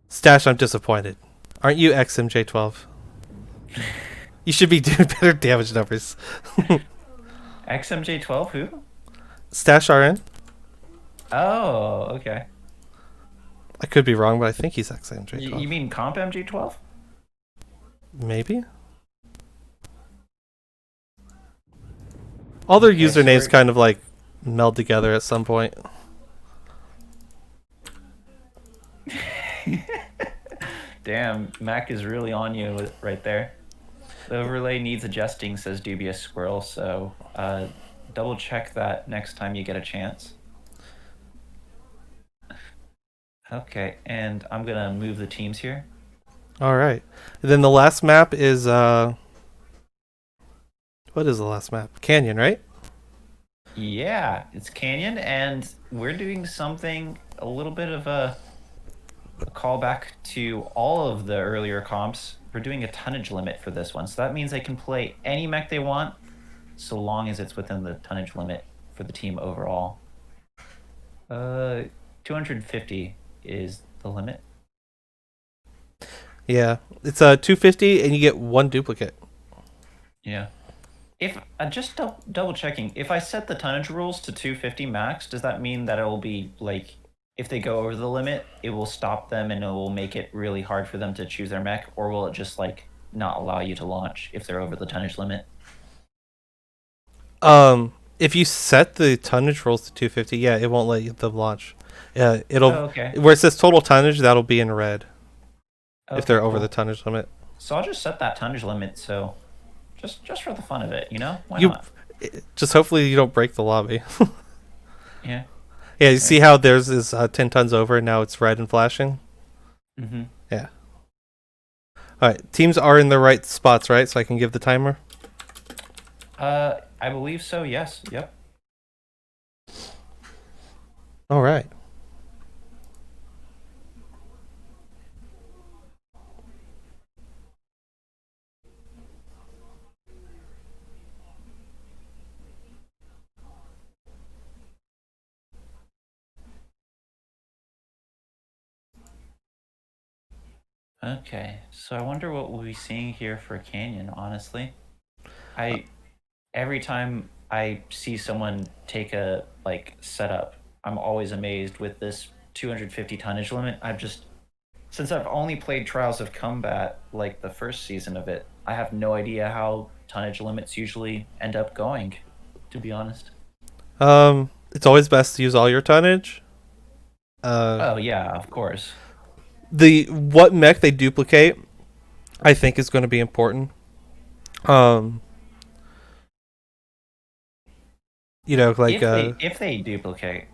Stash, I'm disappointed. Aren't you XMJ12? You should be doing better damage numbers. XMJ12, who? Stash RN? Oh, okay. I could be wrong, but I think he's XMJ12. You mean Comp MG12? Maybe? All their usernames sorry. kind of like meld together at some point. Damn, Mac is really on you right there. The overlay needs adjusting, says Dubious Squirrel, so double check that next time you get a chance. Okay, and I'm gonna move the teams here. All right. And then the last map is what is the last map? Canyon, right? Yeah, it's Canyon, and we're doing something a little bit of a callback to all of the earlier comps. We're doing a tonnage limit for this one, so that means they can play any mech they want, so long as it's within the tonnage limit for the team overall. 250 is the limit. Yeah. It's 250 and you get 1 duplicate. Yeah. If just double checking, if I set the tonnage rules to 250 max, does that mean that it will be like if they go over the limit, it will stop them and it will make it really hard for them to choose their mech, or will it just like not allow you to launch if they're over the tonnage limit? If you set the tonnage rules to 250, yeah, it won't let them launch. Yeah, it'll okay. where it says total tonnage, that'll be in red if they're Okay, over cool. the tonnage limit. So I'll just set that tonnage limit, so just for the fun of it, you know? Why You not? just hopefully you don't break the lobby. Yeah. Yeah, you see how theirs is 10 tons over and now it's red and flashing? Mm-hmm. Yeah. All right, teams are in the right spots, right? So I can give the timer. I believe so, yes. Yep. All right. Okay, so I wonder what we'll be seeing here for Canyon, honestly. Every time I see someone take a like setup, I'm always amazed with this 250 tonnage limit. Since I've only played Trials of Combat like the first season of it, I have no idea how tonnage limits usually end up going, to be honest. It's always best to use all your tonnage. Oh yeah, of course. The what mech they duplicate, I think, is going to be important. Um, like If they duplicate,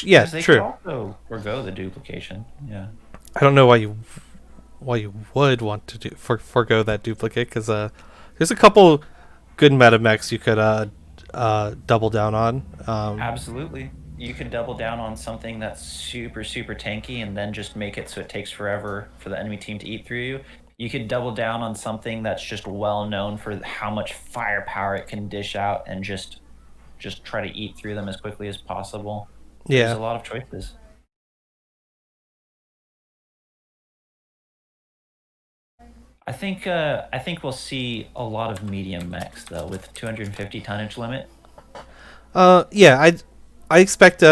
yeah, because they could true. also forgo the duplication. Yeah. I don't know why you would want to forgo that duplicate, because there's a couple good meta mechs you could double down on. Absolutely. You could double down on something that's super, super tanky and then just make it so it takes forever for the enemy team to eat through you. You could double down on something that's just well known for how much firepower it can dish out and just try to eat through them as quickly as possible. There's Yeah. a lot of choices. I think we'll see a lot of medium mechs though with 250 tonnage limit. Yeah, I expect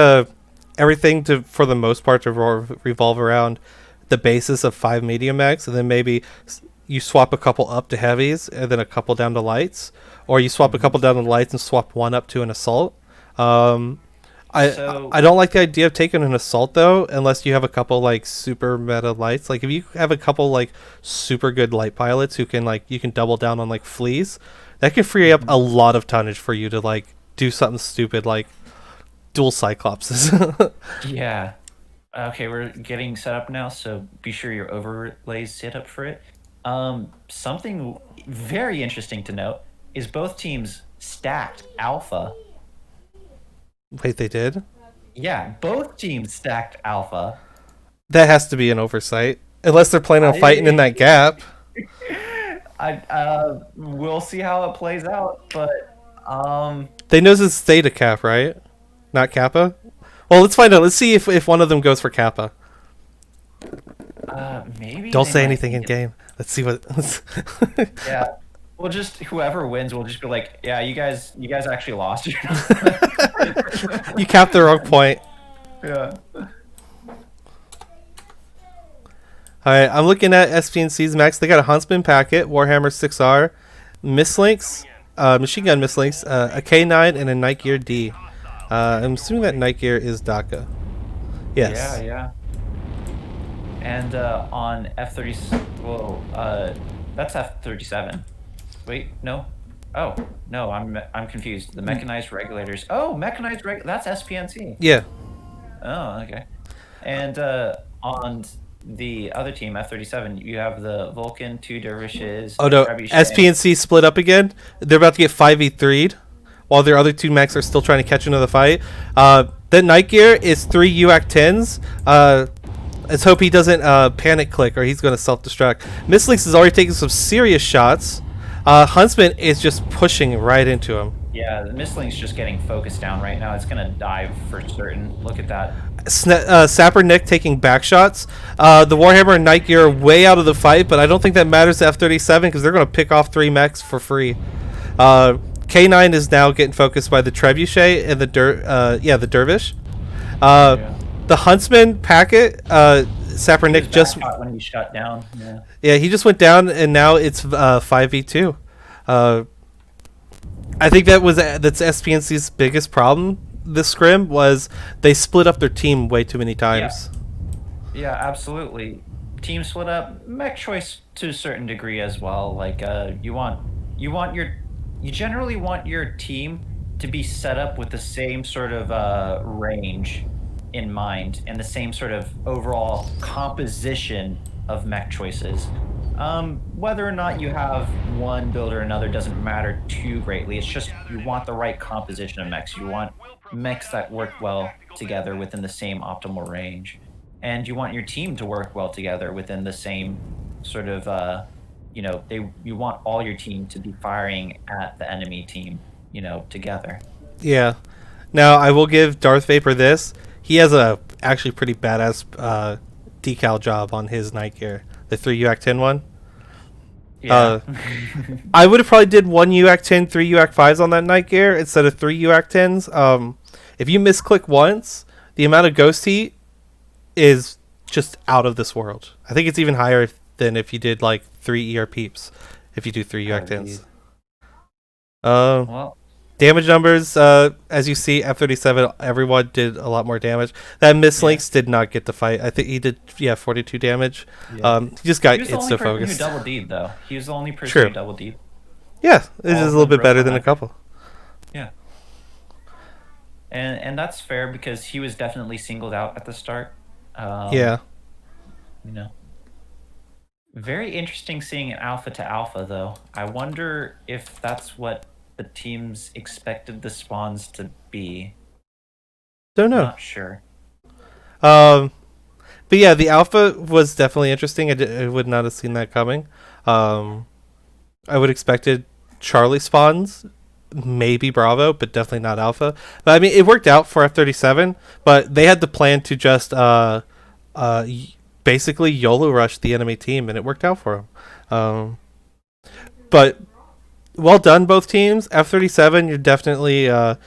everything to, for the most part, to revolve around the basis of 5 medium mechs, and then maybe you swap a couple up to heavies, and then a couple down to lights, or you swap a couple down to lights and swap one up to an assault. Um, So I don't like the idea of taking an assault though, unless you have a couple like super meta lights. Like if you have a couple like super good light pilots who can like you can double down on like fleas, that can free up a lot of tonnage for you to like do something stupid like dual cyclopses. yeah. Okay, we're getting set up now, so be sure your overlays set up for it. Something very interesting to note is both teams stacked alpha. Wait, they did? Yeah, both teams stacked alpha. That has to be an oversight, unless they're planning on fighting in that gap. We'll see how it plays out, but They know it's Theta Cap, right? Not Kappa. Well, let's find out. Let's see if one of them goes for Kappa. maybe Don't they say might anything in be- game. Let's see what. Yeah, we'll just whoever wins, we'll just be like, yeah, you guys actually lost. You capped the wrong point. Yeah. Alright, I'm looking at SPNC's max. They got a Huntsman packet, Warhammer 6R, Mislinks, machine gun Mislinks, a K9, and a Night Gear D. I'm assuming that Night Gear is DACA. Yes. Yeah, yeah. And on F-30, well, that's F-37. Wait, no. Oh, no, I'm confused. The mechanized regulators. Oh, that's SPNC. Yeah. Oh, okay. And on the other team, F-37, you have the Vulcan, 2 Dervishes. Oh no, Trebuchet. SPNC split up again. They're about to get 5v3'd, while their other two mechs are still trying to catch into the fight. That Night Gear is 3 UAC 10s. Let's hope he doesn't panic click or he's going to self-destruct. Mislinks is already taking some serious shots. Huntsman is just pushing right into him. Yeah, the Mistling's just getting focused down right now. It's going to dive for certain. Look at that. Sapper Nick taking back shots. The Warhammer and Night Gear are way out of the fight, but I don't think that matters to F-37 because they're going to pick off 3 mechs for free. K9 is now getting focused by the Trebuchet and the Dervish. The Huntsman packet, Sapper Nick just when he shut down. Yeah. Yeah, he just went down, and now it's 5v2. I think that's SPNC's biggest problem this scrim was they split up their team way too many times. Yeah, absolutely. Team split up, mech choice to a certain degree as well. Like you generally want your team to be set up with the same sort of range in mind and the same sort of overall composition of mech choices. Whether or not you have one build or another doesn't matter too greatly. It's just you want the right composition of mechs. You want mechs that work well together within the same optimal range. And you want your team to work well together within the same sort of, you want all your team to be firing at the enemy team, together. Yeah. Now, I will give Darth Vapor this. He has a actually pretty badass decal job on his Night Gear. The 3 UAC 10 one. Yeah. I would have probably did 1 UAC 10, 3 UAC 5s on that night gear instead of 3 UAC 10s. If you misclick once, the amount of ghost heat is just out of this world. I think it's even higher than if you did like 3 ER peeps if you do 3 UAC 10s. Well, Damage numbers, as you see, F-37, everyone did a lot more damage. That Mislinks did not get the fight. I think he did, 42 damage. Yeah. He just got he was the only person who insta-focused. double D'd, though. He was the only person True. who double D'd. Yeah, this All is of a little them bit better broke than a 100. couple. Yeah. And that's fair because he was definitely singled out at the start. Yeah. You know. Very interesting seeing an alpha to alpha, though. I wonder if that's what the teams expected the spawns to be. Don't know. Not sure. But yeah, the alpha was definitely interesting. I would not have seen that coming. I would expected Charlie spawns, maybe Bravo, but definitely not alpha. But I mean, it worked out for F-37, but they had the plan to just basically YOLO rush the enemy team, and it worked out for them. But well done, both teams. F-37, you're definitely a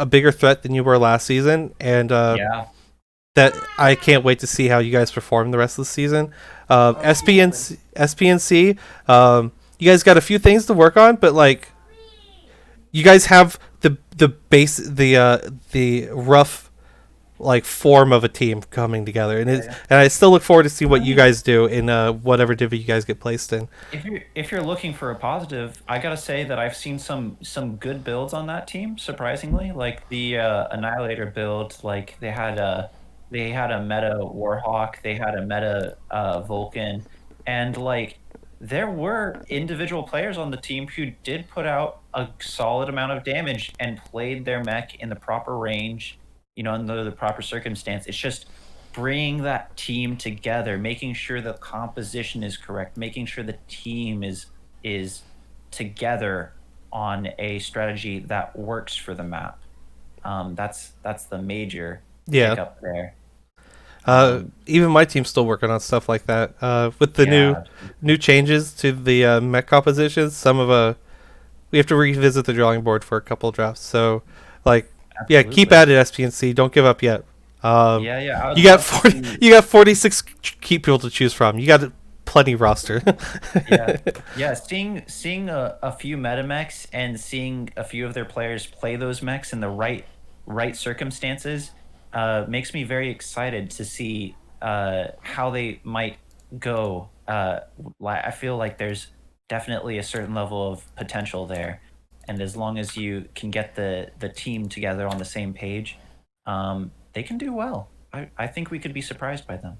bigger threat than you were last season, and Yeah. that I can't wait to see how you guys perform the rest of the season. SPNC, you guys got a few things to work on, but like, you guys have the base, the rough like form of a team coming together, and and I still look forward to see what you guys do in whatever div you guys get placed in. If you're looking for a positive, I gotta say that I've seen some good builds on that team. Surprisingly, like the Annihilator build, like they had a meta Warhawk, they had a meta Vulcan, and like there were individual players on the team who did put out a solid amount of damage and played their mech in the proper range, under the proper circumstance. It's just bringing that team together, making sure the composition is correct, making sure the team is together on a strategy that works for the map. That's the major hiccup there. Even my team's still working on stuff like that. With the new changes to the mech compositions, we have to revisit the drawing board for a couple of drafts. So, like, Absolutely. keep at it, SPNC. Don't give up yet. You got 40. You got 46 people to choose from. You got plenty roster. Yeah. Seeing a few meta mechs and seeing a few of their players play those mechs in the right circumstances makes me very excited to see how they might go. I feel like there's definitely a certain level of potential there, and as long as you can get the team together on the same page, they can do well. I think we could be surprised by them.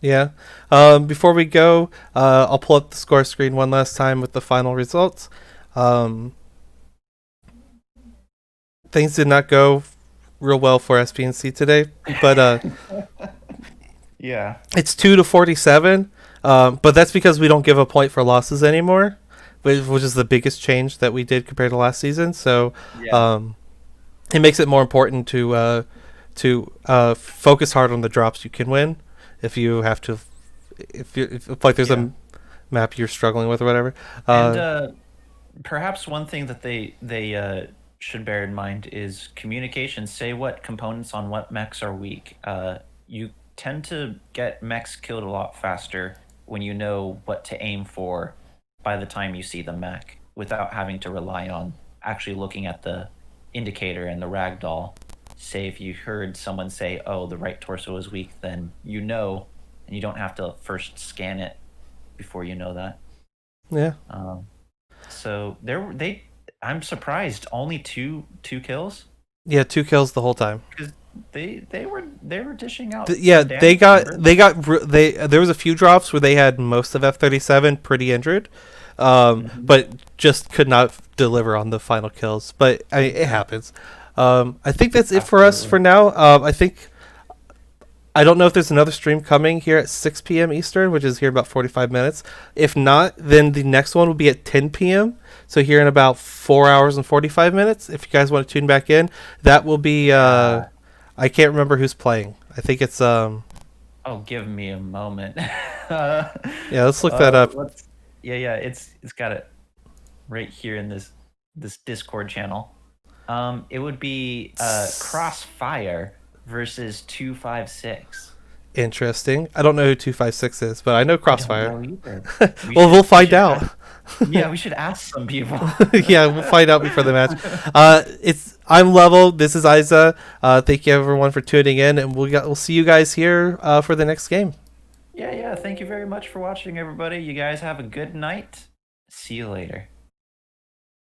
Yeah. Before we go, I'll pull up the score screen one last time with the final results. Things did not go real well for SPNC today, but Yeah. it's 2-47. But that's because we don't give a point for losses anymore, which is the biggest change that we did compared to last season. So it makes it more important to focus hard on the drops you can win. If you have to, if like there's a map you're struggling with or whatever. And perhaps one thing that they should bear in mind is communication. Say what components on what mechs are weak. You tend to get mechs killed a lot faster when you know what to aim for by the time you see the mech, without having to rely on actually looking at the indicator and the ragdoll. Say if you heard someone say, "Oh, the right torso is weak," then you know, and you don't have to first scan it before you know that. Yeah. So I'm surprised only two kills. Yeah, 2 kills the whole time. Because they were dishing out. There was a few drops where they had most of F-37 pretty injured, but just could not deliver on the final kills. But I mean, it happens. I think that's it for us for now. I don't know if there's another stream coming here at 6 p.m. Eastern, which is here in about 45 minutes. If not, then the next one will be at 10 p.m. So here in about 4 hours and 45 minutes. If you guys want to tune back in, that will be. I can't remember who's playing. I think it's. Oh, give me a moment. Yeah, let's look that up. Yeah. It's got it right here in this Discord channel. It would be Crossfire versus 256. Interesting. I don't know who 256 is, but I know I don't Crossfire. know either. Well, we'll find out. Yeah, we should ask some people. Yeah, we'll find out before the match. I'm Level. This is Isa. Thank you everyone for tuning in, and we'll see you guys here for the next game. Yeah. Thank you very much for watching, everybody. You guys have a good night. See you later.